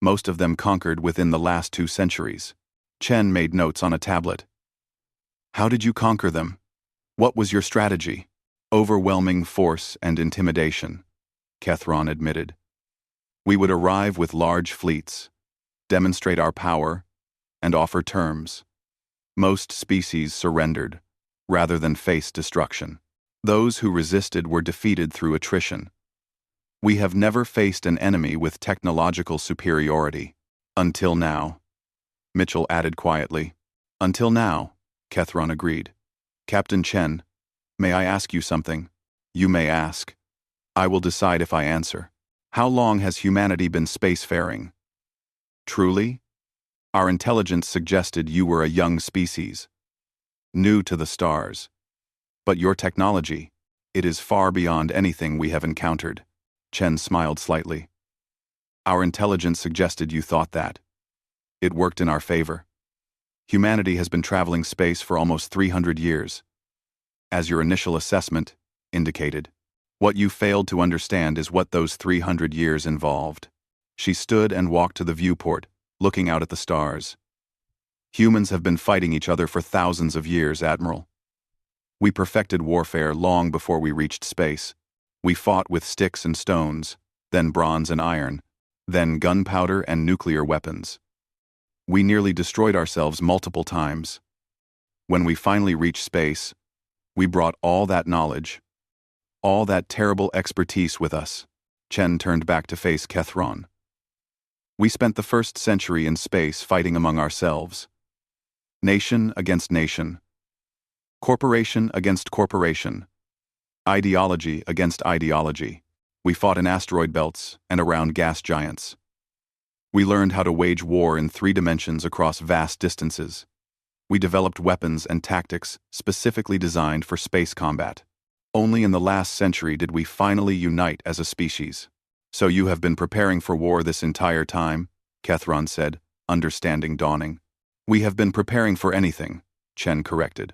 most of them conquered within the last 2 centuries. Chen made notes on a tablet. How did you conquer them? What was your strategy? Overwhelming force and intimidation, Kethron admitted. We would arrive with large fleets, demonstrate our power, and offer terms. Most species surrendered, rather than face destruction. Those who resisted were defeated through attrition. We have never faced an enemy with technological superiority. Until now, Mitchell added quietly. Until now, Kethron agreed. Captain Chen, may I ask you something? You may ask. I will decide if I answer. How long has humanity been spacefaring? Truly? Our intelligence suggested you were a young species, new to the stars. But your technology, it is far beyond anything we have encountered. Chen smiled slightly. Our intelligence suggested you thought that. It worked in our favor. Humanity has been traveling space for almost 300 years. As your initial assessment indicated, what you failed to understand is what those 300 years involved. She stood and walked to the viewport, looking out at the stars. Humans have been fighting each other for thousands of years, Admiral. We perfected warfare long before we reached space. We fought with sticks and stones, then bronze and iron, then gunpowder and nuclear weapons. We nearly destroyed ourselves multiple times, When we finally reached space, we brought all that knowledge, all that terrible expertise with us. Chen turned back to face Kethron. We spent the first century in space fighting among ourselves. Nation against nation. Corporation against corporation. Ideology against ideology. We fought in asteroid belts and around gas giants. We learned how to wage war in 3 dimensions across vast distances. We developed weapons and tactics specifically designed for space combat. Only in the last century did we finally unite as a species. So you have been preparing for war this entire time, Kethron said, understanding dawning. We have been preparing for anything, Chen corrected.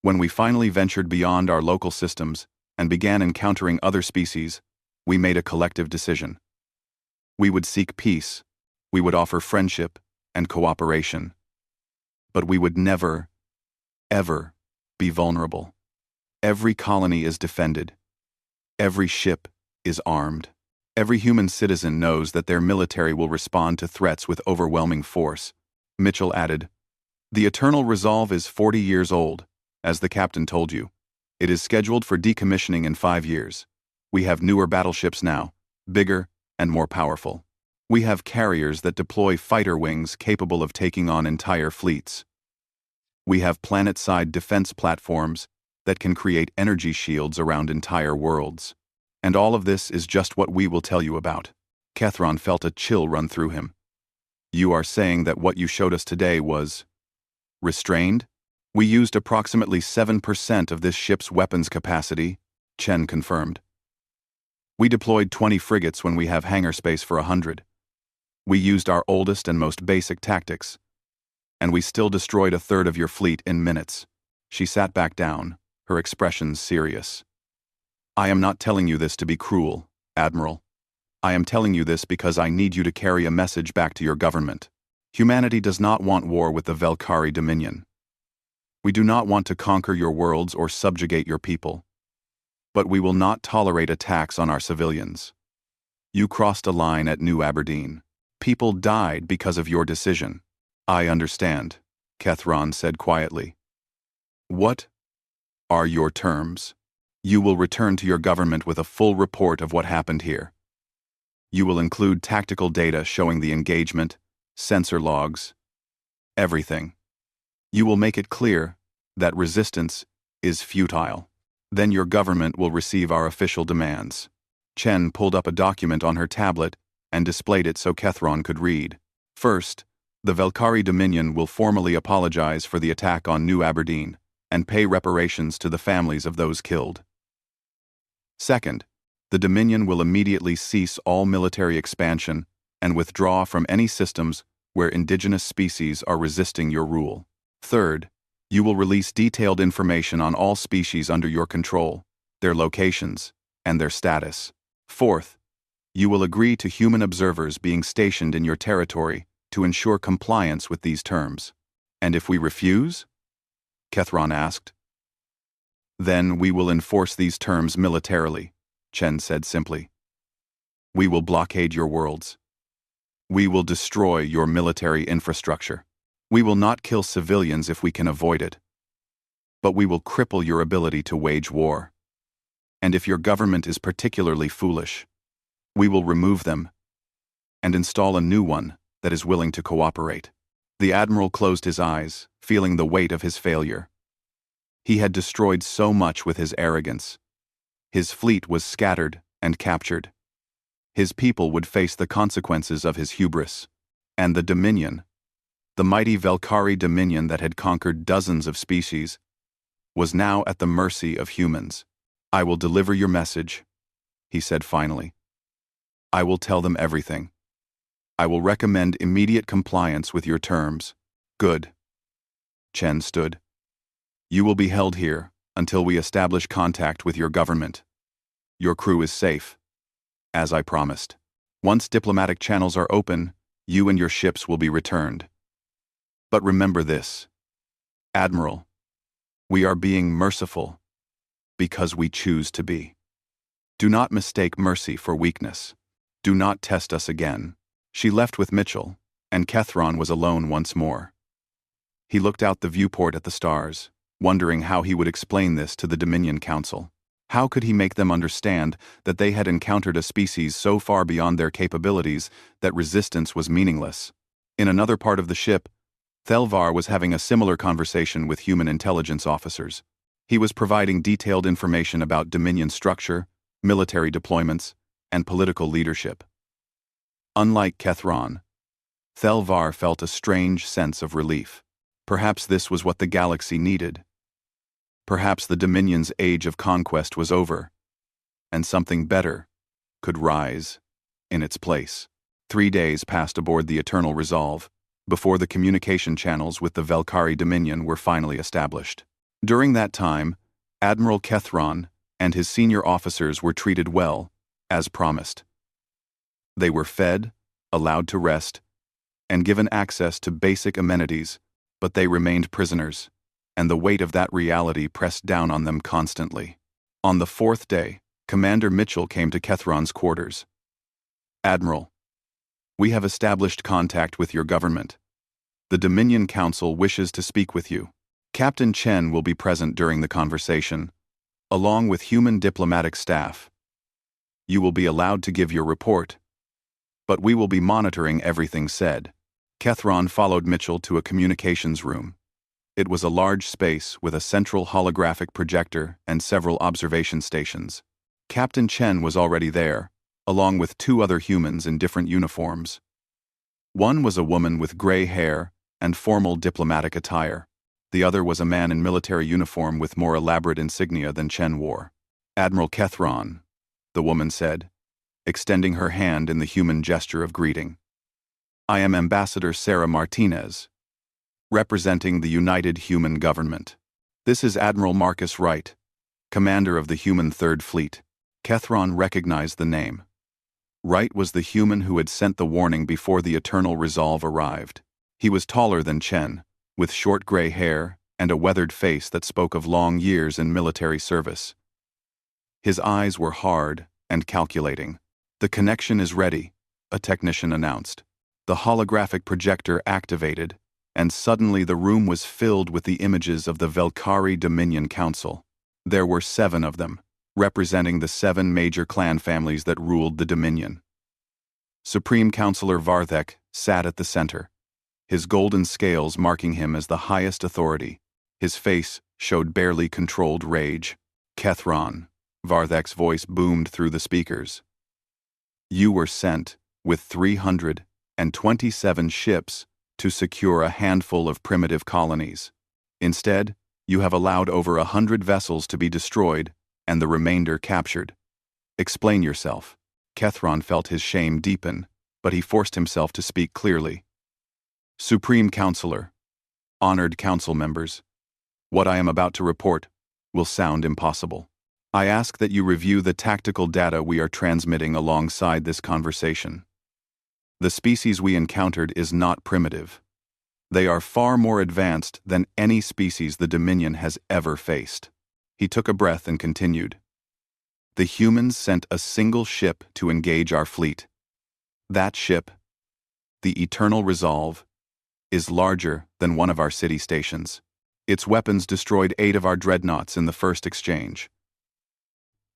When we finally ventured beyond our local systems and began encountering other species, we made a collective decision. We would seek peace, we would offer friendship and cooperation. But we would never, ever be vulnerable. Every colony is defended. Every ship is armed. Every human citizen knows that their military will respond to threats with overwhelming force. Mitchell added, "The Eternal Resolve is 40 years old, as the captain told you. It is scheduled for decommissioning in 5 years. We have newer battleships now, bigger and more powerful. We have carriers that deploy fighter wings capable of taking on entire fleets. We have planet-side defense platforms that can create energy shields around entire worlds. And all of this is just what we will tell you about." Kethron felt a chill run through him. "You are saying that what you showed us today was restrained?" "We used approximately 7% of this ship's weapons capacity," Chen confirmed. "We deployed 20 frigates when we have hangar space for 100. We used our oldest and most basic tactics. And we still destroyed a third of your fleet in minutes." She sat back down, her expression serious. "I am not telling you this to be cruel, Admiral. I am telling you this because I need you to carry a message back to your government. Humanity does not want war with the Velkhari Dominion. We do not want to conquer your worlds or subjugate your people. But we will not tolerate attacks on our civilians. You crossed a line at New Aberdeen. People died because of your decision." "I understand," Kethron said quietly. "What are your terms? You will return to your government with a full report of what happened here. You will include tactical data showing the engagement, sensor logs, everything. You will make it clear that resistance is futile. Then your government will receive our official demands." Chen pulled up a document on her tablet and displayed it so Kethron could read. "First, the Velkhari Dominion will formally apologize for the attack on New Aberdeen and pay reparations to the families of those killed. Second, the Dominion will immediately cease all military expansion and withdraw from any systems where indigenous species are resisting your rule. Third, you will release detailed information on all species under your control, their locations, and their status. Fourth, you will agree to human observers being stationed in your territory to ensure compliance with these terms. And if we refuse?" Kethron asked. "Then we will enforce these terms militarily," Chen said simply. "We will blockade your worlds. We will destroy your military infrastructure. We will not kill civilians if we can avoid it. But we will cripple your ability to wage war. And if your government is particularly foolish, we will remove them and install a new one that is willing to cooperate." The Admiral closed his eyes, feeling the weight of his failure. He had destroyed so much with his arrogance. His fleet was scattered and captured. His people would face the consequences of his hubris. And the Dominion, the mighty Velkhari Dominion that had conquered dozens of species, was now at the mercy of humans. "I will deliver your message," he said finally. "I will tell them everything. I will recommend immediate compliance with your terms." "Good." Chen stood. "You will be held here until we establish contact with your government. Your crew is safe, as I promised. Once diplomatic channels are open, you and your ships will be returned. But remember this, Admiral, we are being merciful because we choose to be. Do not mistake mercy for weakness. Do not test us again." She left with Mitchell, and Kethron was alone once more. He looked out the viewport at the stars, wondering how he would explain this to the Dominion Council. How could he make them understand that they had encountered a species so far beyond their capabilities that resistance was meaningless? In another part of the ship, Thelvar was having a similar conversation with human intelligence officers. He was providing detailed information about Dominion structure, military deployments, and political leadership. Unlike Kethron, Thelvar felt a strange sense of relief. Perhaps this was what the galaxy needed. Perhaps the Dominion's age of conquest was over, and something better could rise in its place. 3 days passed aboard the Eternal Resolve before the communication channels with the Velkari Dominion were finally established. During that time, Admiral Kethron and his senior officers were treated well, as promised. They were fed, allowed to rest, and given access to basic amenities, but they remained prisoners, and the weight of that reality pressed down on them constantly. On the 4th day, Commander Mitchell came to Kethron's quarters. "Admiral, we have established contact with your government. The Dominion Council wishes to speak with you. Captain Chen will be present during the conversation, along with human diplomatic staff. You will be allowed to give your report, but we will be monitoring everything said." Kethron followed Mitchell to a communications room. It was a large space with a central holographic projector and several observation stations. Captain Chen was already there, along with 2 other humans in different uniforms. One was a woman with gray hair and formal diplomatic attire. The other was a man in military uniform with more elaborate insignia than Chen wore. "Admiral Kethron," the woman said, extending her hand in the human gesture of greeting. "I am Ambassador Sarah Martinez, representing the United Human Government. This is Admiral Marcus Wright, commander of the Human Third Fleet." Kethron recognized the name. Wright was the human who had sent the warning before the Eternal Resolve arrived. He was taller than Chen, with short gray hair and a weathered face that spoke of long years in military service. His eyes were hard and calculating. "The connection is ready," a technician announced. The holographic projector activated, and suddenly the room was filled with the images of the Velkari Dominion Council. There were 7 of them, representing the 7 major clan families that ruled the Dominion. Supreme Counselor Varthek sat at the center, his golden scales marking him as the highest authority. His face showed barely controlled rage. "Kethron," Varthek's voice boomed through the speakers. "You were sent with 327 ships to secure a handful of primitive colonies. Instead, you have allowed over 100 vessels to be destroyed and the remainder captured. Explain yourself." Kethron felt his shame deepen, but he forced himself to speak clearly. "Supreme Counselor, honored council members, what I am about to report will sound impossible. I ask that you review the tactical data we are transmitting alongside this conversation. The species we encountered is not primitive. They are far more advanced than any species the Dominion has ever faced." He took a breath and continued. "The humans sent a single ship to engage our fleet. That ship, the Eternal Resolve, is larger than one of our city stations. Its weapons destroyed 8 of our dreadnoughts in the first exchange.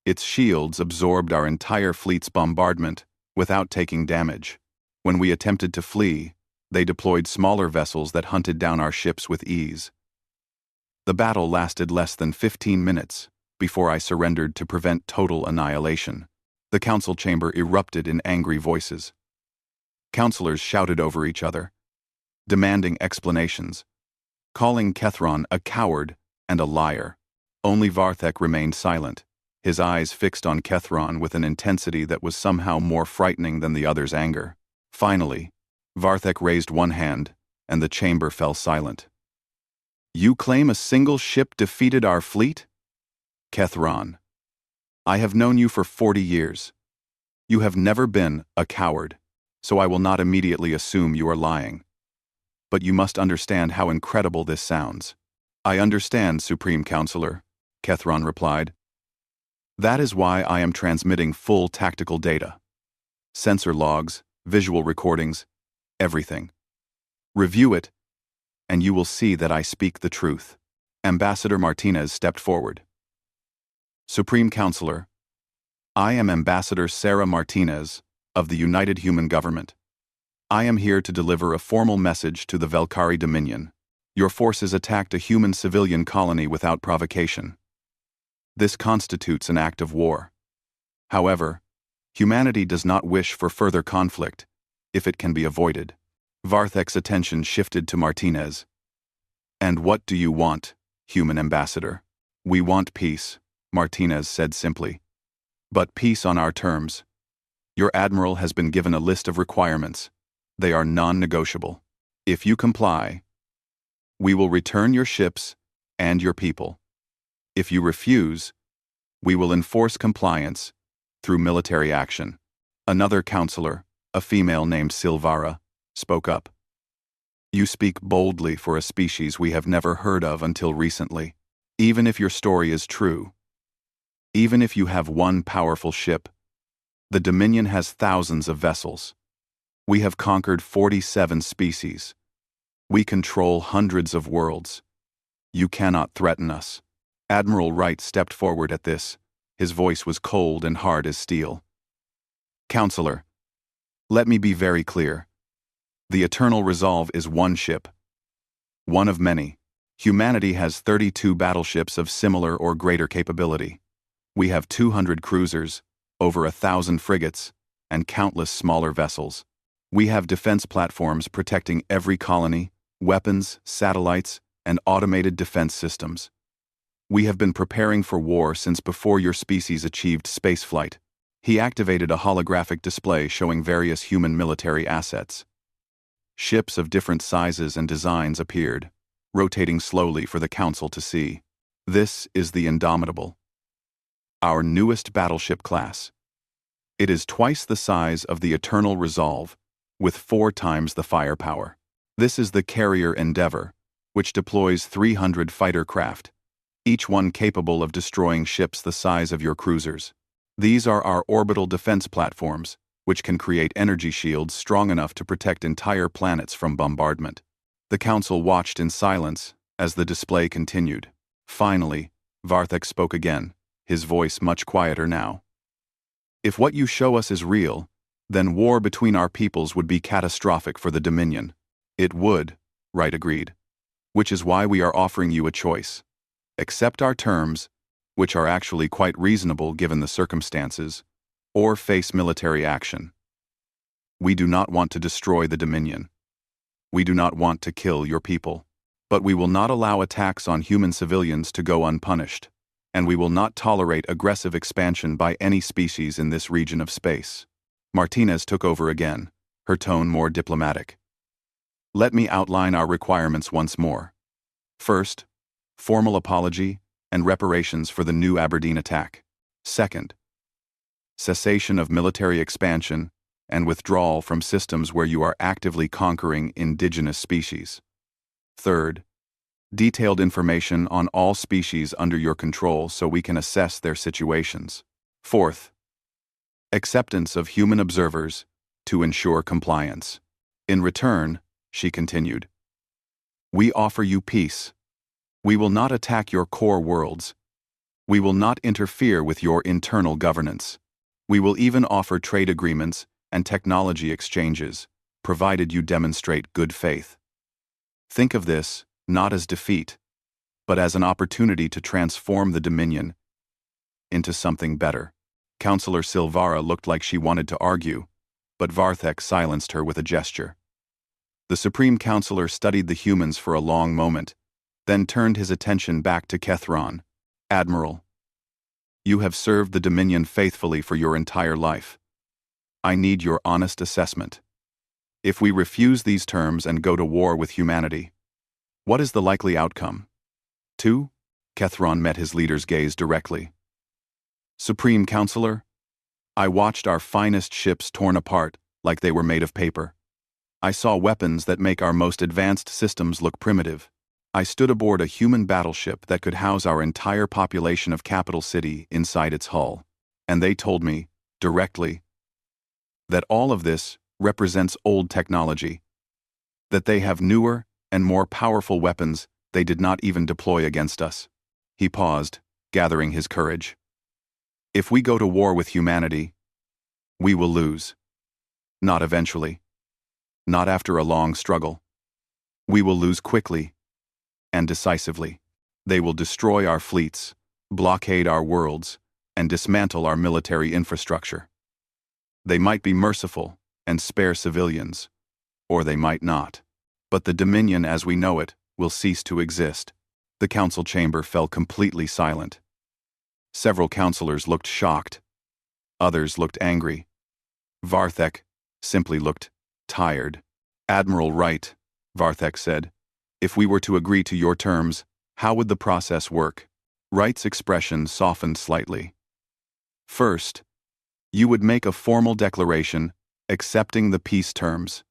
Its shields absorbed our entire fleet's bombardment without taking damage. When we attempted to flee, they deployed smaller vessels that hunted down our ships with ease. The battle lasted less than 15 minutes before I surrendered to prevent total annihilation." The council chamber erupted in angry voices. Councilors shouted over each other, demanding explanations, calling Kethron a coward and a liar. Only Varthek remained silent, his eyes fixed on Kethron with an intensity that was somehow more frightening than the other's anger. Finally, Varthek raised one hand, and the chamber fell silent. "You claim a single ship defeated our fleet? Kethron, I have known you for 40 years. You have never been a coward, so I will not immediately assume you are lying. But you must understand how incredible this sounds." "I understand, Supreme Counselor," Kethron replied. "That is why I am transmitting full tactical data. Sensor logs, visual recordings, everything. Review it and you will see that I speak the truth." Ambassador Martinez stepped forward. "Supreme Counselor, I am Ambassador Sarah Martinez of the United Human Government. I am here to deliver a formal message to the Velkari Dominion. Your forces attacked a human civilian colony without provocation. This constitutes an act of war. However, humanity does not wish for further conflict if it can be avoided." Varthek's attention shifted to Martinez. "And what do you want, human ambassador?" "We want peace," Martinez said simply. "But peace on our terms. Your admiral has been given a list of requirements. They are non-negotiable. If you comply, we will return your ships and your people. If you refuse, we will enforce compliance through military action." Another counselor, a female named Silvara, spoke up. "You speak boldly for a species we have never heard of until recently. Even if your story is true, even if you have one powerful ship, the Dominion has thousands of vessels. We have conquered 47 species. We control hundreds of worlds. You cannot threaten us." Admiral Wright stepped forward at this. His voice was cold and hard as steel. "Counselor, let me be very clear. The Eternal Resolve is one ship. One of many. Humanity has 32 battleships of similar or greater capability. We have 200 cruisers, over 1,000 frigates, and countless smaller vessels. We have defense platforms protecting every colony, weapons, satellites, and automated defense systems. We have been preparing for war since before your species achieved spaceflight." He activated a holographic display showing various human military assets. Ships of different sizes and designs appeared, rotating slowly for the Council to see. "This is the Indomitable, our newest battleship class. It is twice the size of the Eternal Resolve, with 4 times the firepower. This is the Carrier Endeavor, which deploys 300 fighter craft, each one capable of destroying ships the size of your cruisers. These are our orbital defense platforms, which can create energy shields strong enough to protect entire planets from bombardment." The Council watched in silence as the display continued. Finally, Varthek spoke again, his voice much quieter now. "If what you show us is real, then war between our peoples would be catastrophic for the Dominion." "It would," Wright agreed. "Which is why we are offering you a choice. Accept our terms, which are actually quite reasonable given the circumstances, or face military action. We do not want to destroy the Dominion. We do not want to kill your people. But we will not allow attacks on human civilians to go unpunished, and we will not tolerate aggressive expansion by any species in this region of space." Martinez took over again, her tone more diplomatic. "Let me outline our requirements once more. First, formal apology and reparations for the New Aberdeen attack. Second, cessation of military expansion and withdrawal from systems where you are actively conquering indigenous species. Third, detailed information on all species under your control so we can assess their situations. Fourth, acceptance of human observers to ensure compliance. In return," she continued, "we offer you peace. We will not attack your core worlds. We will not interfere with your internal governance. We will even offer trade agreements and technology exchanges, provided you demonstrate good faith. Think of this not as defeat, but as an opportunity to transform the Dominion into something better." Counselor Silvara looked like she wanted to argue, but Varthek silenced her with a gesture. The Supreme Counselor studied the humans for a long moment, then turned his attention back to Kethron. "Admiral, you have served the Dominion faithfully for your entire life. I need your honest assessment. If we refuse these terms and go to war with humanity, what is the likely outcome?" "2?" Kethron met his leader's gaze directly. "Supreme Counselor, I watched our finest ships torn apart like they were made of paper. I saw weapons that make our most advanced systems look primitive. I stood aboard a human battleship that could house our entire population of Capital City inside its hull, and they told me, directly, that all of this represents old technology, that they have newer, and more powerful weapons they did not even deploy against us. He paused, gathering his courage. If we go to war with humanity, we will lose. Not eventually. Not after a long struggle. We will lose quickly and decisively. They will destroy our fleets, blockade our worlds, and dismantle our military infrastructure. They might be merciful and spare civilians, or they might not. But the Dominion as we know it will cease to exist. The council chamber fell completely silent. Several councillors looked shocked. Others looked angry. Varthek simply looked tired. Admiral Wright, Varthek said, if we were to agree to your terms, how would the process work? Wright's expression softened slightly. First, you would make a formal declaration accepting the peace terms.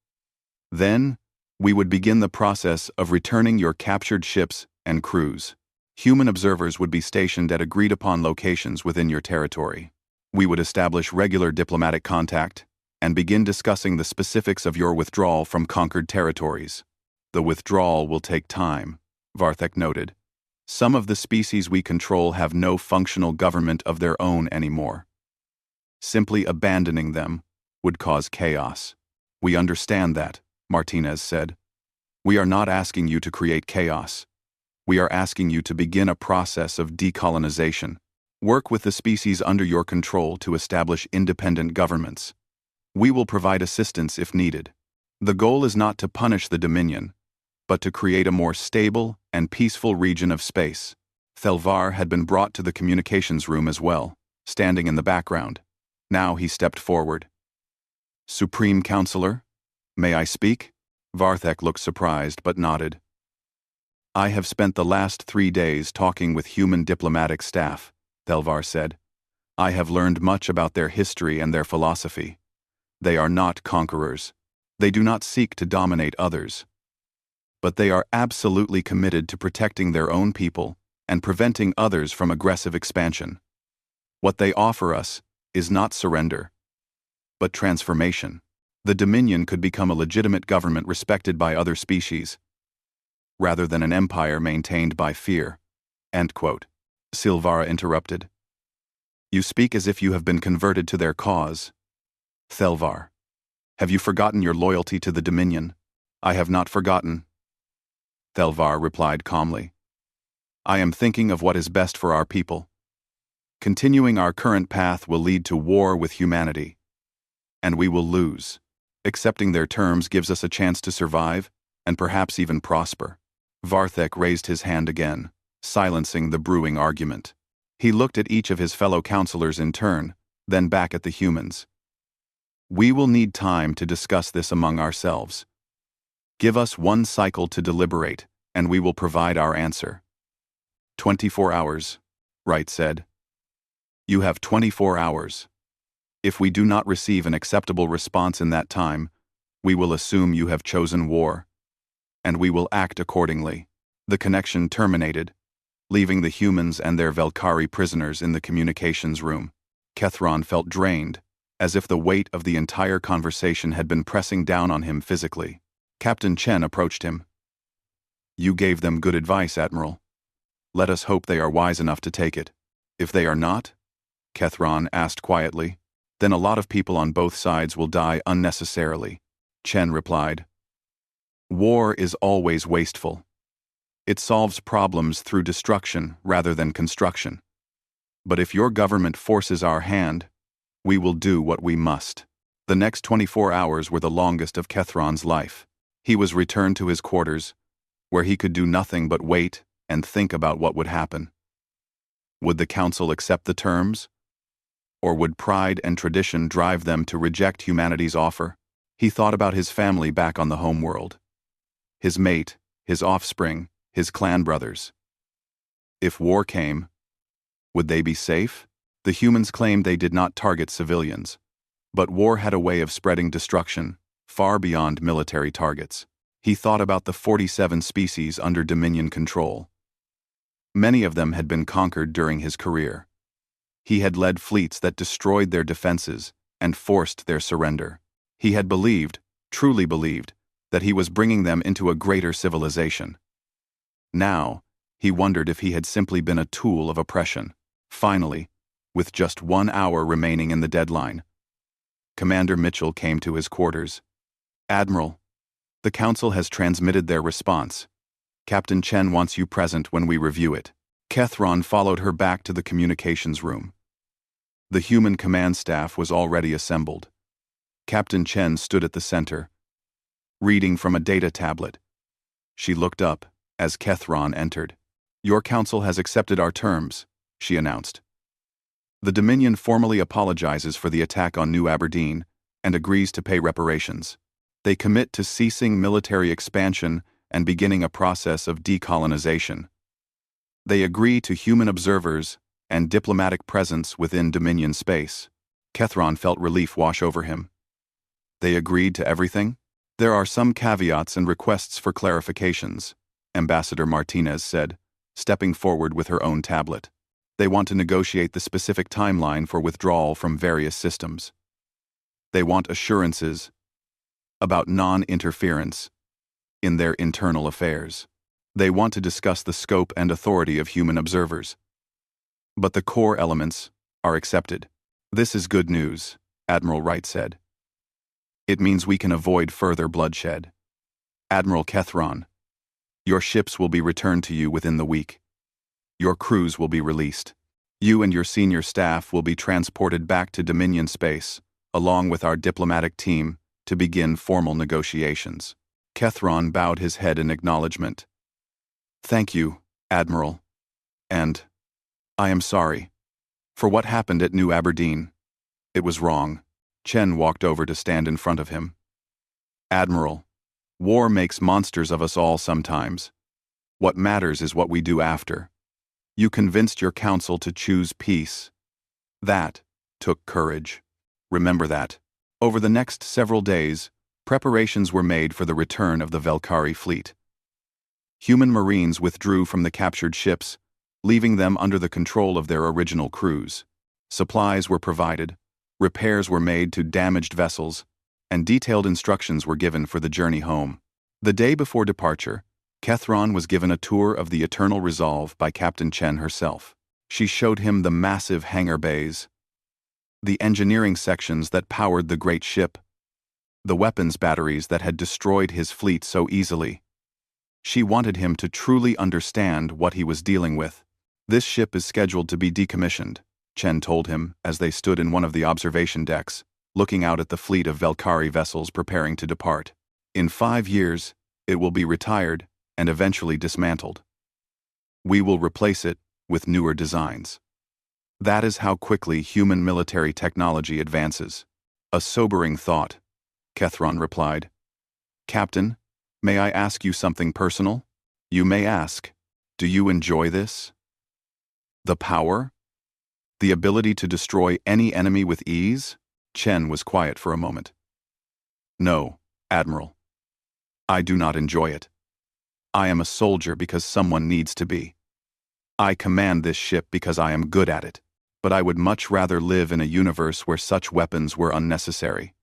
Then, we would begin the process of returning your captured ships and crews. Human observers would be stationed at agreed-upon locations within your territory. We would establish regular diplomatic contact and begin discussing the specifics of your withdrawal from conquered territories. The withdrawal will take time, Varthek noted. Some of the species we control have no functional government of their own anymore. Simply abandoning them would cause chaos. We understand that, Martinez said. We are not asking you to create chaos. We are asking you to begin a process of decolonization. Work with the species under your control to establish independent governments. We will provide assistance if needed. The goal is not to punish the Dominion, but to create a more stable and peaceful region of space. Thelvar had been brought to the communications room as well, standing in the background. Now he stepped forward. Supreme Counselor, may I speak? Varthek looked surprised but nodded. I have spent the last 3 days talking with human diplomatic staff, Thelvar said. I have learned much about their history and their philosophy. They are not conquerors. They do not seek to dominate others. But they are absolutely committed to protecting their own people and preventing others from aggressive expansion. What they offer us is not surrender, but transformation. The Dominion could become a legitimate government respected by other species, rather than an empire maintained by fear. End quote. Silvara interrupted. You speak as if you have been converted to their cause. Thelvar, have you forgotten your loyalty to the Dominion? I have not forgotten. Thelvar replied calmly. I am thinking of what is best for our people. Continuing our current path will lead to war with humanity. And we will lose. Accepting their terms gives us a chance to survive, and perhaps even prosper. Varthek raised his hand again, silencing the brewing argument. He looked at each of his fellow counselors in turn, then back at the humans. We will need time to discuss this among ourselves. Give us 1 cycle to deliberate, and we will provide our answer. 24 hours, Wright said. You have 24 hours. If we do not receive an acceptable response in that time, we will assume you have chosen war, and we will act accordingly. The connection terminated, leaving the humans and their Velkari prisoners in the communications room. Kethron felt drained, as if the weight of the entire conversation had been pressing down on him physically. Captain Chen approached him. You gave them good advice, Admiral. Let us hope they are wise enough to take it. If they are not, Kethron asked quietly, then a lot of people on both sides will die unnecessarily. Chen replied. War is always wasteful. It solves problems through destruction rather than construction. But if your government forces our hand, we will do what we must. The next 24 hours were the longest of Kethron's life. He was returned to his quarters, where he could do nothing but wait and think about what would happen. Would the council accept the terms? Or would pride and tradition drive them to reject humanity's offer? He thought about his family back on the homeworld. His mate, his offspring, his clan brothers. If war came, would they be safe? The humans claimed they did not target civilians, but war had a way of spreading destruction far beyond military targets. He thought about the 47 species under Dominion control. Many of them had been conquered during his career. He had led fleets that destroyed their defenses and forced their surrender. He had believed, truly believed, that he was bringing them into a greater civilization. Now, he wondered if he had simply been a tool of oppression. Finally, with just 1 hour remaining in the deadline, Commander Mitchell came to his quarters. "Admiral, the Council has transmitted their response. Captain Chen wants you present when we review it." Kethron followed her back to the communications room. The human command staff was already assembled. Captain Chen stood at the center, reading from a data tablet. She looked up as Kethron entered. "Your council has accepted our terms," she announced. "The Dominion formally apologizes for the attack on New Aberdeen and agrees to pay reparations. They commit to ceasing military expansion and beginning a process of decolonization. They agree to human observers and diplomatic presence within Dominion space." Kethron felt relief wash over him. "They agreed to everything? There are some caveats and requests for clarifications," Ambassador Martinez said, stepping forward with her own tablet. "They want to negotiate the specific timeline for withdrawal from various systems. They want assurances about non-interference in their internal affairs. They want to discuss the scope and authority of human observers. But the core elements are accepted." "This is good news," Admiral Wright said. "It means we can avoid further bloodshed. Admiral Kethron, your ships will be returned to you within the week. Your crews will be released. You and your senior staff will be transported back to Dominion space, along with our diplomatic team, to begin formal negotiations." Kethron bowed his head in acknowledgement. "Thank you, Admiral. And I am sorry for what happened at New Aberdeen. It was wrong." Chen walked over to stand in front of him. "Admiral, war makes monsters of us all sometimes. What matters is what we do after. You convinced your council to choose peace. That took courage. Remember that." Over the next several days, preparations were made for the return of the Velkari fleet. Human Marines withdrew from the captured ships, leaving them under the control of their original crews. Supplies were provided, repairs were made to damaged vessels, and detailed instructions were given for the journey home. The day before departure, Kethron was given a tour of the Eternal Resolve by Captain Chen herself. She showed him the massive hangar bays, the engineering sections that powered the great ship, the weapons batteries that had destroyed his fleet so easily. She wanted him to truly understand what he was dealing with. "This ship is scheduled to be decommissioned," Chen told him as they stood in one of the observation decks, looking out at the fleet of Velkari vessels preparing to depart. "In 5 years, it will be retired and eventually dismantled. We will replace it with newer designs. That is how quickly human military technology advances." "A sobering thought," Kethron replied. "Captain, may I ask you something personal?" "You may ask. Do you enjoy this? The power? The ability to destroy any enemy with ease?" Chen was quiet for a moment. "No, Admiral. I do not enjoy it. I am a soldier because someone needs to be. I command this ship because I am good at it, but I would much rather live in a universe where such weapons were unnecessary.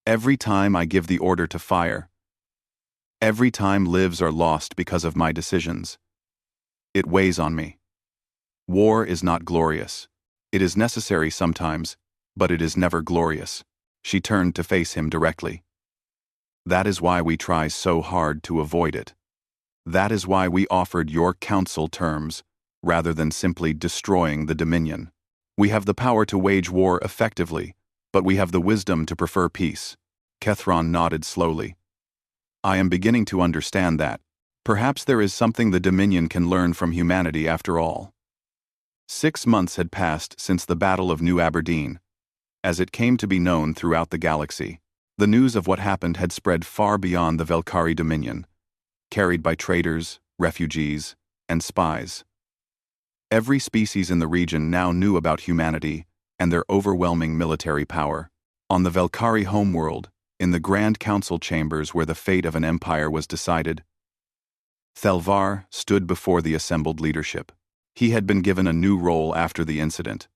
Every time I give the order to fire, every time lives are lost because of my decisions. It weighs on me. War is not glorious. It is necessary sometimes, but it is never glorious." She turned to face him directly. "That is why we try so hard to avoid it. That is why we offered your council terms, rather than simply destroying the Dominion. We have the power to wage war effectively, but we have the wisdom to prefer peace." Kethron nodded slowly. "I am beginning to understand that. Perhaps there is something the Dominion can learn from humanity after all." 6 months had passed since the Battle of New Aberdeen, as it came to be known throughout the galaxy. The news of what happened had spread far beyond the Velkari Dominion, carried by traders, refugees, and spies. Every species in the region now knew about humanity and their overwhelming military power. On the Velkari homeworld, in the Grand Council chambers where the fate of an empire was decided, Thelvar stood before the assembled leadership. He had been given a new role after the incident,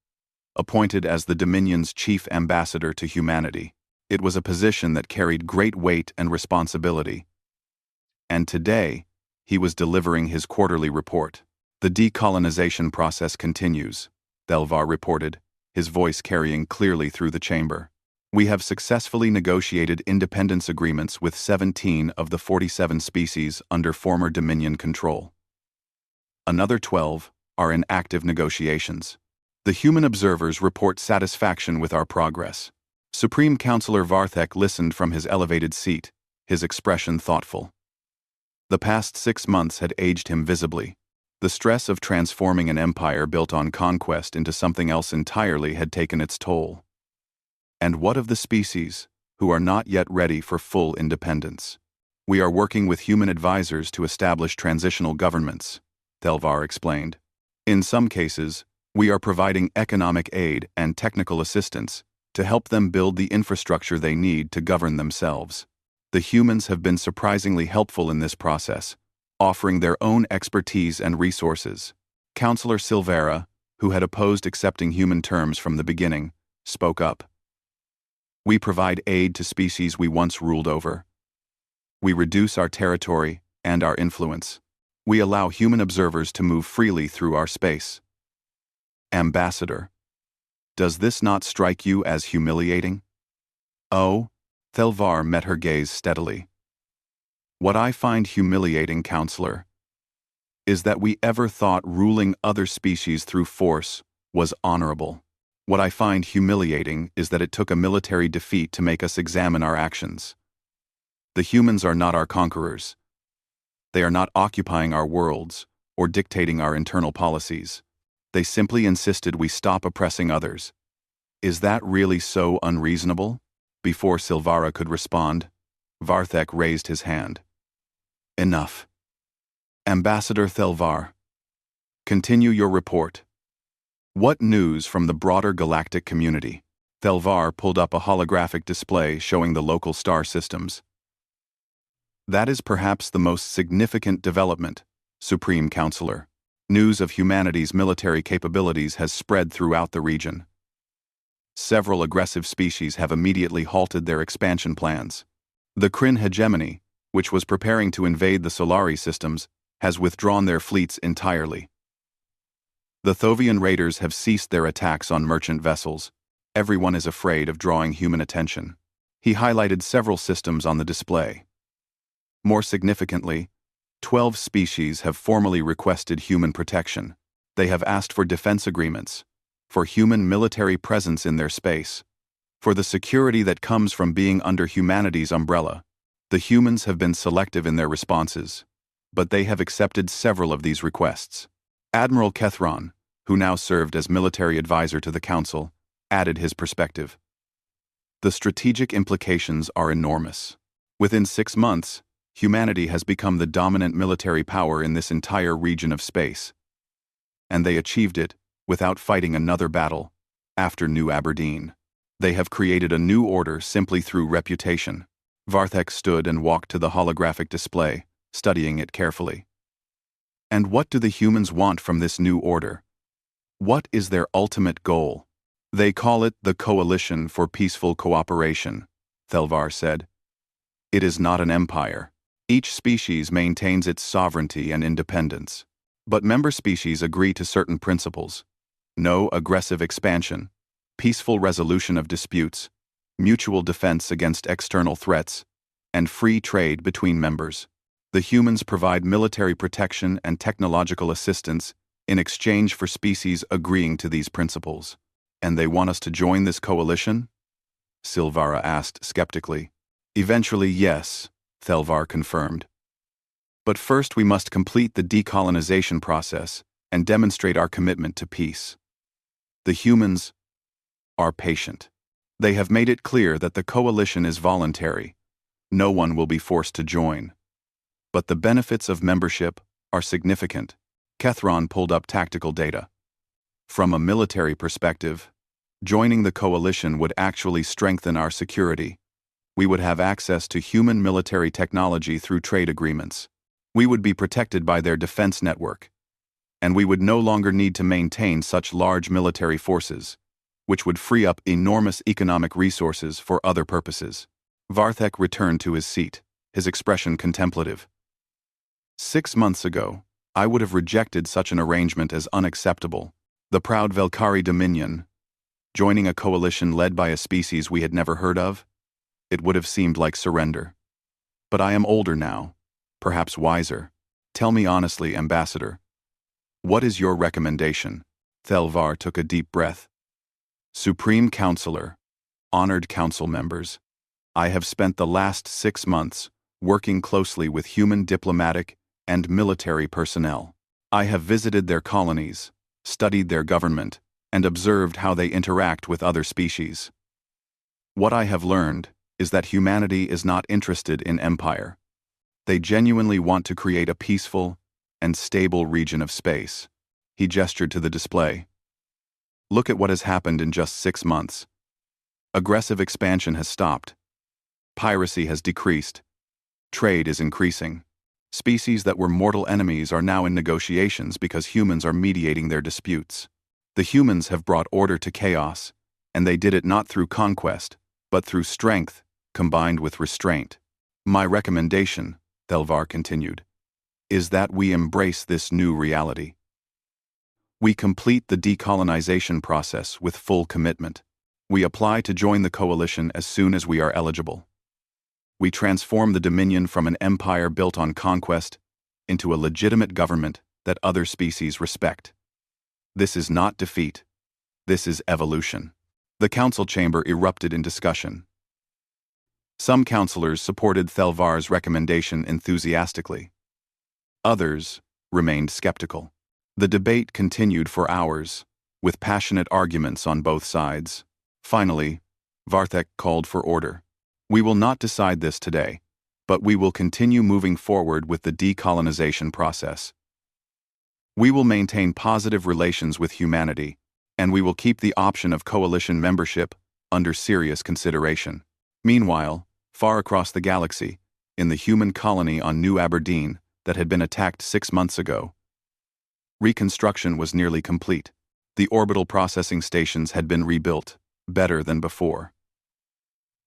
appointed as the Dominion's chief ambassador to humanity. It was a position that carried great weight and responsibility. And today, he was delivering his quarterly report. The decolonization process continues, Thelvar reported, his voice carrying clearly through the chamber. We have successfully negotiated independence agreements with 17 of the 47 species under former Dominion control. Another 12 are in active negotiations. The human observers report satisfaction with our progress. Supreme Counselor Varthek listened from his elevated seat, his expression thoughtful. The past 6 months had aged him visibly. The stress of transforming an empire built on conquest into something else entirely had taken its toll. And what of the species, who are not yet ready for full independence? We are working with human advisors to establish transitional governments, Thelvar explained. In some cases, we are providing economic aid and technical assistance to help them build the infrastructure they need to govern themselves. The humans have been surprisingly helpful in this process, offering their own expertise and resources. Counselor Silvera, who had opposed accepting human terms from the beginning, spoke up. We provide aid to species we once ruled over. We reduce our territory and our influence. We allow human observers to move freely through our space. Ambassador, does this not strike you as humiliating? Oh, Thelvar met her gaze steadily. What I find humiliating, Counselor, is that we ever thought ruling other species through force was honorable. What I find humiliating is that it took a military defeat to make us examine our actions. The humans are not our conquerors. They are not occupying our worlds or dictating our internal policies. They simply insisted we stop oppressing others. Is that really so unreasonable? Before Silvara could respond, Varthek raised his hand. Enough. Ambassador Thelvar, continue your report. What news from the broader galactic community? Thelvar pulled up a holographic display showing the local star systems. That is perhaps the most significant development, Supreme Counselor. News of humanity's military capabilities has spread throughout the region. Several aggressive species have immediately halted their expansion plans. The Kryn hegemony, which was preparing to invade the Solari systems, has withdrawn their fleets entirely. The Thovian raiders have ceased their attacks on merchant vessels. Everyone is afraid of drawing human attention. He highlighted several systems on the display. More significantly, 12 species have formally requested human protection. They have asked for defense agreements, for human military presence in their space, for the security that comes from being under humanity's umbrella. The humans have been selective in their responses, but they have accepted several of these requests. Admiral Kethron, who now served as military advisor to the Council, added his perspective. The strategic implications are enormous. Within 6 months, humanity has become the dominant military power in this entire region of space. And they achieved it without fighting another battle. After New Aberdeen, they have created a new order simply through reputation. Varthek stood and walked to the holographic display, studying it carefully. And what do the humans want from this new order? What is their ultimate goal? They call it the Coalition for Peaceful Cooperation, Thelvar said. It is not an empire. Each species maintains its sovereignty and independence. But member species agree to certain principles. No aggressive expansion, peaceful resolution of disputes, mutual defense against external threats, and free trade between members. The humans provide military protection and technological assistance in exchange for species agreeing to these principles. And they want us to join this coalition? Silvara asked skeptically. Eventually, yes, Thelvar confirmed. But first we must complete the decolonization process and demonstrate our commitment to peace. The humans are patient. They have made it clear that the coalition is voluntary. No one will be forced to join. But the benefits of membership are significant. Kethron pulled up tactical data. From a military perspective, joining the coalition would actually strengthen our security. We would have access to human military technology through trade agreements. We would be protected by their defense network. And we would no longer need to maintain such large military forces. which would free up enormous economic resources for other purposes. Varthek returned to his seat, his expression contemplative. 6 months ago, I would have rejected such an arrangement as unacceptable. The proud Velkari Dominion, joining a coalition led by a species we had never heard of, it would have seemed like surrender. But I am older now, perhaps wiser. Tell me honestly, Ambassador, what is your recommendation? Thelvar took a deep breath. Supreme Counselor, honored council members, I have spent the last 6 months working closely with human diplomatic and military personnel. I have visited their colonies, studied their government, and observed how they interact with other species. What I have learned is that humanity is not interested in empire. They genuinely want to create a peaceful and stable region of space. He gestured to the display. Look at what has happened in just 6 months. Aggressive expansion has stopped. Piracy has decreased. Trade is increasing. Species that were mortal enemies are now in negotiations because humans are mediating their disputes. The humans have brought order to chaos, and they did it not through conquest, but through strength combined with restraint. My recommendation, Thelvar continued, is that we embrace this new reality. We complete the decolonization process with full commitment. We apply to join the coalition as soon as we are eligible. We transform the Dominion from an empire built on conquest into a legitimate government that other species respect. This is not defeat. This is evolution. The council chamber erupted in discussion. Some councillors supported Thelvar's recommendation enthusiastically. Others remained skeptical. The debate continued for hours, with passionate arguments on both sides. Finally, Varthek called for order. We will not decide this today, but we will continue moving forward with the decolonization process. We will maintain positive relations with humanity, and we will keep the option of coalition membership under serious consideration. Meanwhile, far across the galaxy, in the human colony on New Aberdeen that had been attacked 6 months ago, reconstruction was nearly complete. The orbital processing stations had been rebuilt, better than before.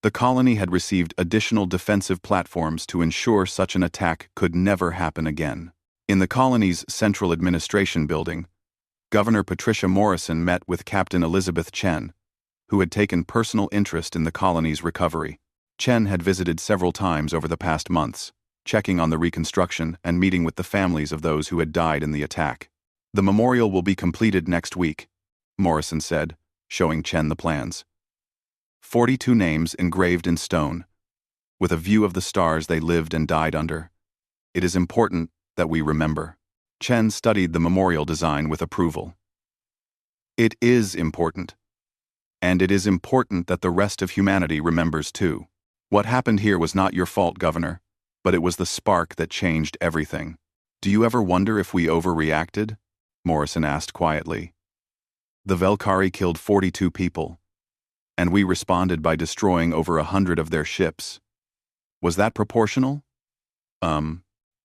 The colony had received additional defensive platforms to ensure such an attack could never happen again. In the colony's central administration building, Governor Patricia Morrison met with Captain Elizabeth Chen, who had taken personal interest in the colony's recovery. Chen had visited several times over the past months, checking on the reconstruction and meeting with the families of those who had died in the attack. The memorial will be completed next week, Morrison said, showing Chen the plans. 42 names engraved in stone, with a view of the stars they lived and died under. It is important that we remember. Chen studied the memorial design with approval. It is important. And it is important that the rest of humanity remembers too. What happened here was not your fault, Governor, but it was the spark that changed everything. Do you ever wonder if we overreacted? Morrison asked quietly. The Velkari killed 42 people, and we responded by destroying over 100 of their ships. Was that proportional?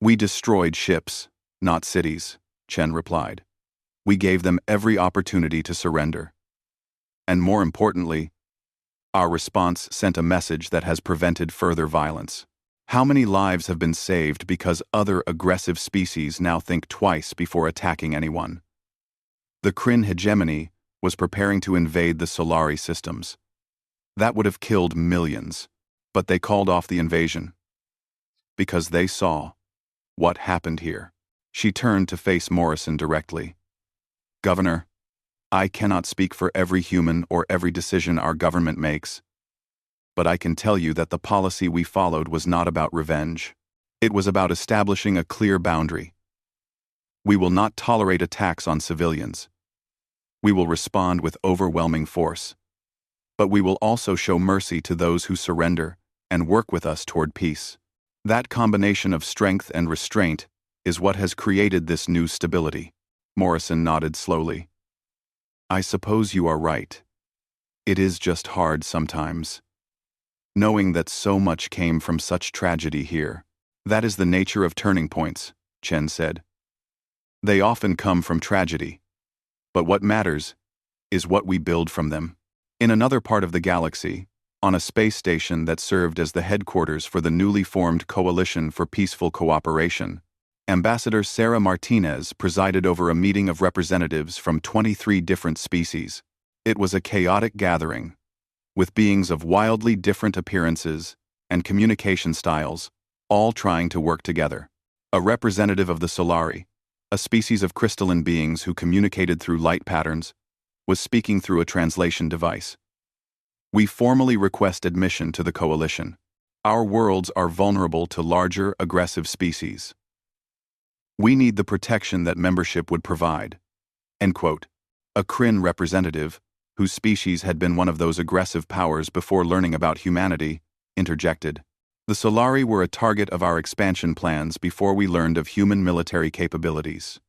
We destroyed ships, not cities, Chen replied. We gave them every opportunity to surrender. And more importantly, our response sent a message that has prevented further violence. How many lives have been saved because other aggressive species now think twice before attacking anyone? The Kryn hegemony was preparing to invade the Solari systems. That would have killed millions, but they called off the invasion. Because they saw what happened here. She turned to face Morrison directly. Governor, I cannot speak for every human or every decision our government makes, but I can tell you that the policy we followed was not about revenge. It was about establishing a clear boundary. We will not tolerate attacks on civilians. We will respond with overwhelming force. But we will also show mercy to those who surrender and work with us toward peace. That combination of strength and restraint is what has created this new stability. Morrison nodded slowly. I suppose you are right. It is just hard sometimes. Knowing that so much came from such tragedy here. That is the nature of turning points, Chen said. They often come from tragedy. But what matters is what we build from them. In another part of the galaxy, on a space station that served as the headquarters for the newly formed Coalition for Peaceful Cooperation, Ambassador Sarah Martinez presided over a meeting of representatives from 23 different species. It was a chaotic gathering, with beings of wildly different appearances and communication styles, all trying to work together. A representative of the Solari, a species of crystalline beings who communicated through light patterns, was speaking through a translation device. "We formally request admission to the Coalition. Our worlds are vulnerable to larger, aggressive species. We need the protection that membership would provide." End quote. A Kryn representative, whose species had been one of those aggressive powers before learning about humanity, interjected. "The Solari were a target of our expansion plans before we learned of human military capabilities.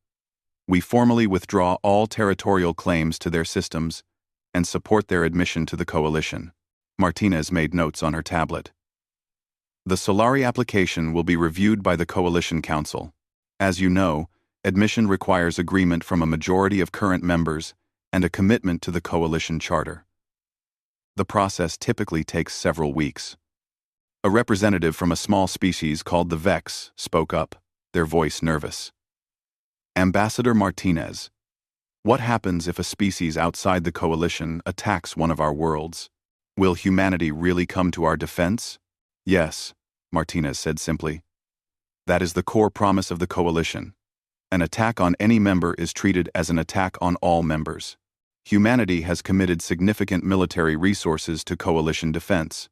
We formally withdraw all territorial claims to their systems and support their admission to the Coalition." Martinez made notes on her tablet. "The Solari application will be reviewed by the Coalition Council. As you know, admission requires agreement from a majority of current members and a commitment to the Coalition Charter. The process typically takes several weeks." A representative from a small species called the Vex spoke up, their voice nervous. "Ambassador Martinez, what happens if a species outside the Coalition attacks one of our worlds? Will humanity really come to our defense?" "Yes," Martinez said simply. "That is the core promise of the Coalition. An attack on any member is treated as an attack on all members. Humanity has committed significant military resources to Coalition defense.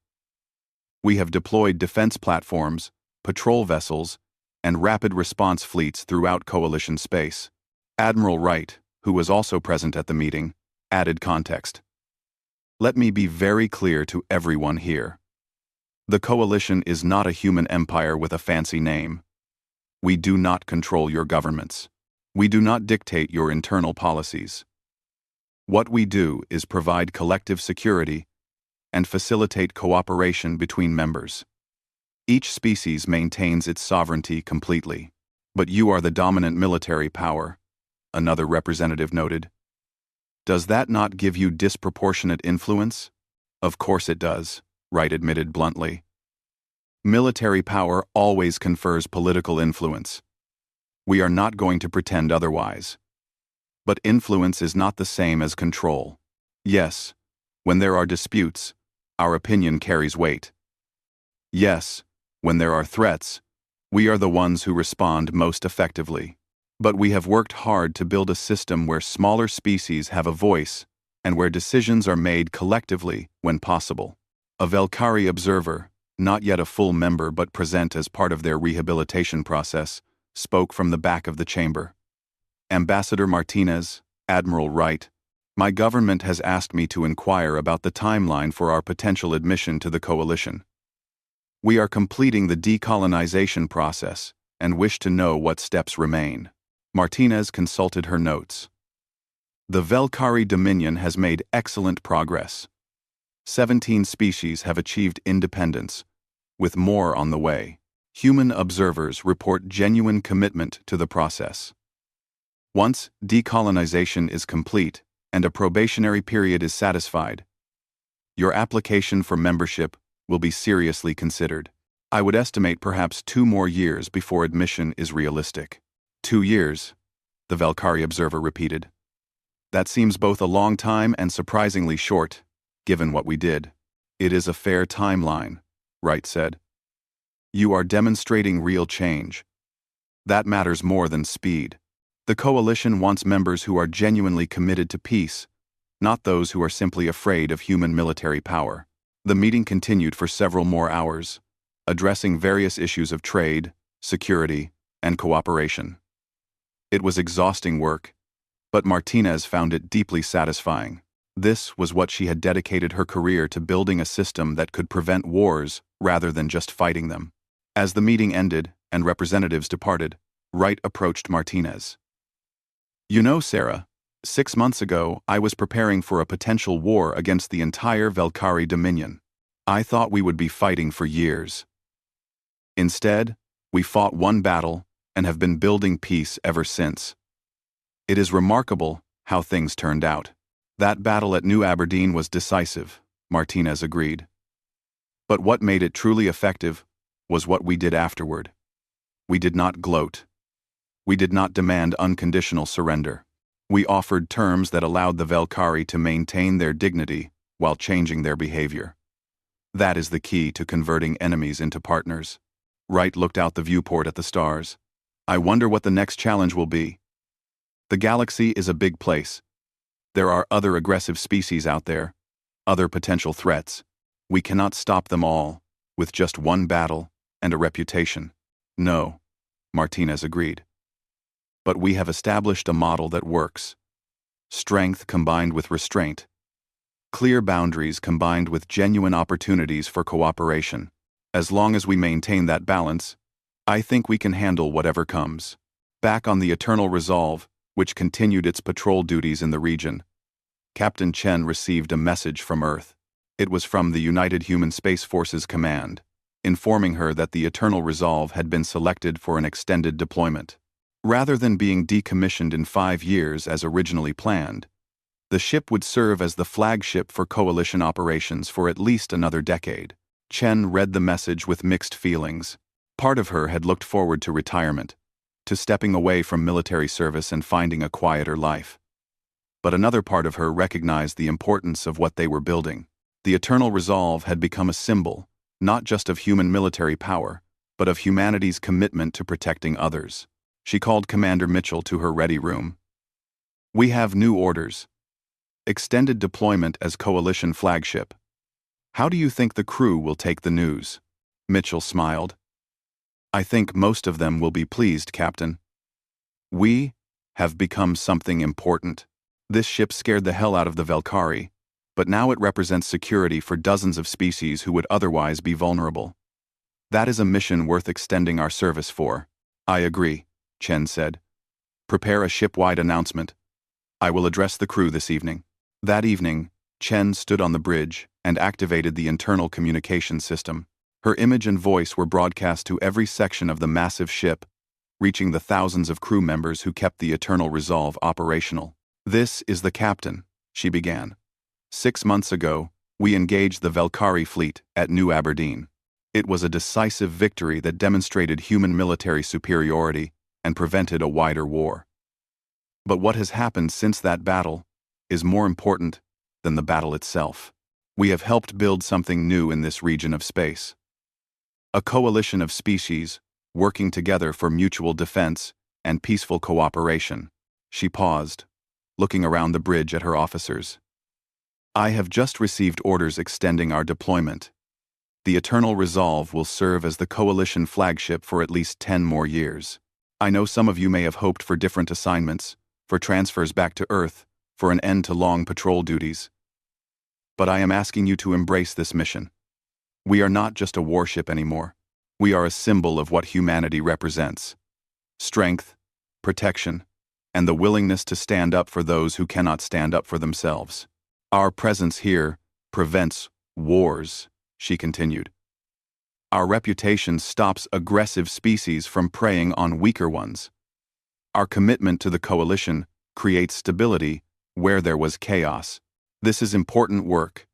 We have deployed defense platforms, patrol vessels, and rapid response fleets throughout Coalition space." Admiral Wright, who was also present at the meeting, added context. "Let me be very clear to everyone here. The Coalition is not a human empire with a fancy name. We do not control your governments. We do not dictate your internal policies. What we do is provide collective security and facilitate cooperation between members. Each species maintains its sovereignty completely. But you are the dominant military power," another representative noted. "Does that not give you disproportionate influence?" "Of course it does," Wright admitted bluntly. "Military power always confers political influence. We are not going to pretend otherwise. But influence is not the same as control. Yes, when there are disputes, our opinion carries weight. Yes, when there are threats, we are the ones who respond most effectively. But we have worked hard to build a system where smaller species have a voice and where decisions are made collectively when possible." A Velkari observer, not yet a full member but present as part of their rehabilitation process, spoke from the back of the chamber. "Ambassador Martinez, Admiral Wright, my government has asked me to inquire about the timeline for our potential admission to the Coalition. We are completing the decolonization process and wish to know what steps remain." Martinez consulted her notes. "The Velkari Dominion has made excellent progress. 17 species have achieved independence, with more on the way. Human observers report genuine commitment to the process. Once decolonization is complete and a probationary period is satisfied, your application for membership will be seriously considered. I would estimate perhaps 2 more years before admission is realistic." 2 years, the Velkari observer repeated. "That seems both a long time and surprisingly short, given what we did." "It is a fair timeline," Wright said. "You are demonstrating real change. That matters more than speed. The Coalition wants members who are genuinely committed to peace, not those who are simply afraid of human military power." The meeting continued for several more hours, addressing various issues of trade, security, and cooperation. It was exhausting work, but Martinez found it deeply satisfying. This was what she had dedicated her career to, building a system that could prevent wars rather than just fighting them. As the meeting ended and representatives departed, Wright approached Martinez. "You know, Sarah, 6 months ago I was preparing for a potential war against the entire Velkari Dominion. I thought we would be fighting for years. Instead, we fought one battle and have been building peace ever since. It is remarkable how things turned out." That battle at New Aberdeen was decisive, Martinez agreed. But what made it truly effective was what we did afterward. We did not gloat. We did not demand unconditional surrender. We offered terms that allowed the Velkari to maintain their dignity while changing their behavior. That is the key to converting enemies into partners. Wright looked out the viewport at the stars. I wonder what the next challenge will be. The galaxy is a big place. There are other aggressive species out there, other potential threats. We cannot stop them all with just one battle and a reputation. No, Martinez agreed. But we have established a model that works. Strength combined with restraint. Clear boundaries combined with genuine opportunities for cooperation. As long as we maintain that balance, I think we can handle whatever comes. Back on the Eternal Resolve, which continued its patrol duties in the region, Captain Chen received a message from Earth. It was from the United Human Space Forces Command, informing her that the Eternal Resolve had been selected for an extended deployment. Rather than being decommissioned in 5 years as originally planned, the ship would serve as the flagship for coalition operations for at least another decade. Chen read the message with mixed feelings. Part of her had looked forward to retirement, to stepping away from military service and finding a quieter life. But another part of her recognized the importance of what they were building. The Eternal Resolve had become a symbol, not just of human military power, but of humanity's commitment to protecting others. She called Commander Mitchell to her ready room. We have new orders. Extended deployment as coalition flagship. How do you think the crew will take the news? Mitchell smiled. I think most of them will be pleased, Captain. We have become something important. This ship scared the hell out of the Velkari, but now it represents security for dozens of species who would otherwise be vulnerable. That is a mission worth extending our service for. I agree, Chen said. Prepare a ship-wide announcement. I will address the crew this evening. That evening, Chen stood on the bridge and activated the internal communication system. Her image and voice were broadcast to every section of the massive ship, reaching the thousands of crew members who kept the Eternal Resolve operational. This is the captain, she began. 6 months ago, we engaged the Velkari fleet at New Aberdeen. It was a decisive victory that demonstrated human military superiority and prevented a wider war. But what has happened since that battle is more important than the battle itself. We have helped build something new in this region of space. A coalition of species working together for mutual defense and peaceful cooperation. She paused, looking around the bridge at her officers. I have just received orders extending our deployment. The Eternal Resolve will serve as the coalition flagship for at least 10 more years. I know some of you may have hoped for different assignments, for transfers back to Earth, for an end to long patrol duties. But I am asking you to embrace this mission. We are not just a warship anymore. We are a symbol of what humanity represents. Strength, protection, and the willingness to stand up for those who cannot stand up for themselves. Our presence here prevents wars, she continued. Our reputation stops aggressive species from preying on weaker ones. Our commitment to the coalition creates stability where there was chaos. This is important work.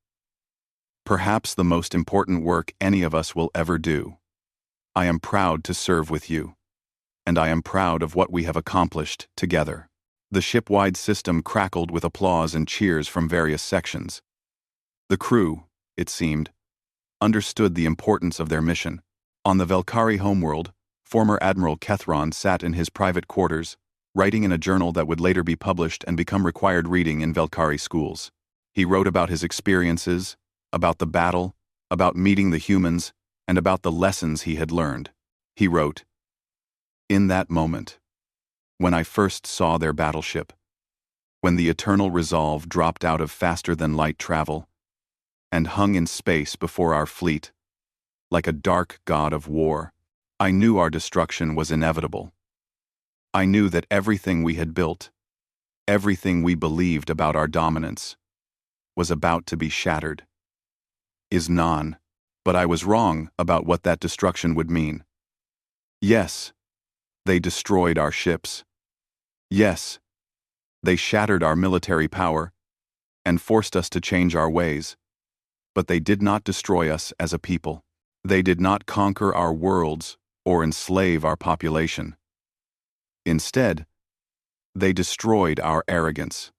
Perhaps the most important work any of us will ever do. I am proud to serve with you, and I am proud of what we have accomplished together. The ship-wide system crackled with applause and cheers from various sections. The crew, it seemed, understood the importance of their mission. On the Velkari homeworld, former Admiral Kethron sat in his private quarters, writing in a journal that would later be published and become required reading in Velkari schools. He wrote about his experiences, about the battle, about meeting the humans, and about the lessons he had learned. He wrote, "In that moment, when I first saw their battleship, when the Eternal Resolve dropped out of faster-than-light travel and hung in space before our fleet, like a dark god of war, I knew our destruction was inevitable. I knew that everything we had built, everything we believed about our dominance, was about to be shattered. But I was wrong about what that destruction would mean. Yes, they destroyed our ships. Yes, they shattered our military power. and forced us to change our ways. But they did not destroy us as a people. They did not conquer our worlds or enslave our population. Instead, they destroyed our arrogance.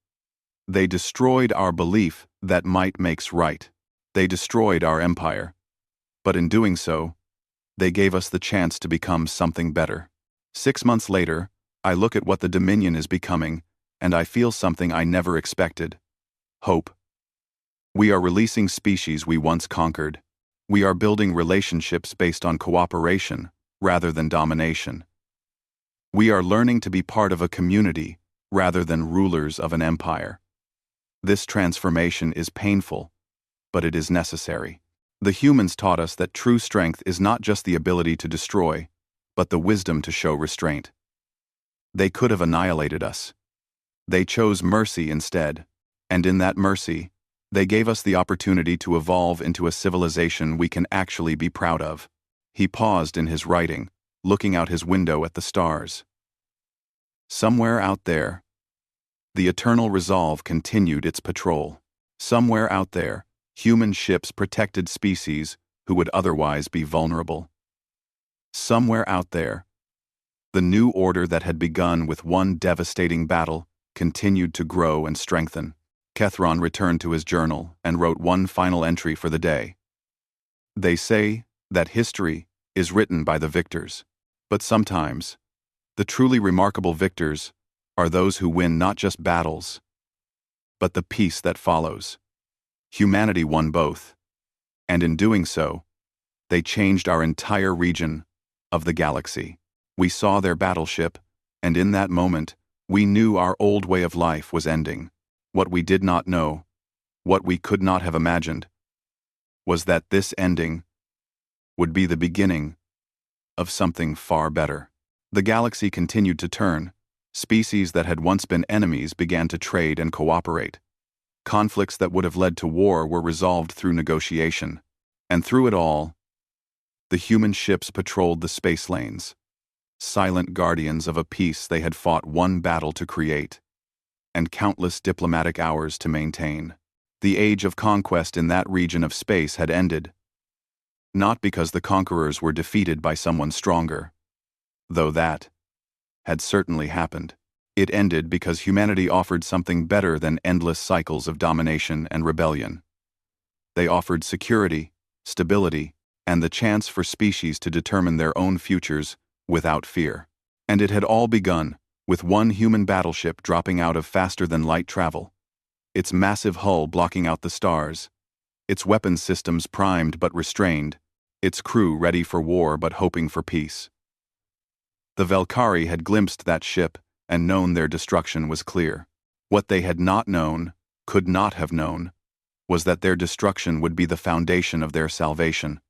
They destroyed our belief that might makes right. They destroyed our empire. But in doing so, they gave us the chance to become something better. 6 months later, I look at what the Dominion is becoming, and I feel something I never expected. Hope. We are releasing species we once conquered. We are building relationships based on cooperation rather than domination. We are learning to be part of a community rather than rulers of an empire. This transformation is painful, but it is necessary. The humans taught us that true strength is not just the ability to destroy, but the wisdom to show restraint. They could have annihilated us. They chose mercy instead, and in that mercy, they gave us the opportunity to evolve into a civilization we can actually be proud of. He paused in his writing, looking out his window at the stars. Somewhere out there, the Eternal Resolve continued its patrol. Somewhere out there, human ships protected species who would otherwise be vulnerable. Somewhere out there, the new order that had begun with one devastating battle continued to grow and strengthen. Kethron returned to his journal and wrote one final entry for the day. They say that history is written by the victors, but sometimes, the truly remarkable victors are those who win not just battles, but the peace that follows. Humanity won both, and in doing so, they changed our entire region of the galaxy. We saw their battleship, and in that moment, we knew our old way of life was ending. What we did not know, what we could not have imagined, was that this ending would be the beginning of something far better. The galaxy continued to turn. Species that had once been enemies began to trade and cooperate. Conflicts that would have led to war were resolved through negotiation. And through it all, the human ships patrolled the space lanes, silent guardians of a peace they had fought one battle to create, and countless diplomatic hours to maintain. The age of conquest in that region of space had ended, not because the conquerors were defeated by someone stronger, though that had certainly happened. It ended because humanity offered something better than endless cycles of domination and rebellion. They offered security, stability, and the chance for species to determine their own futures without fear. And it had all begun with one human battleship dropping out of faster-than-light travel, its massive hull blocking out the stars, its weapons systems primed but restrained, its crew ready for war but hoping for peace. The Valkyrie had glimpsed that ship and known their destruction was clear. What they had not known, could not have known, was that their destruction would be the foundation of their salvation.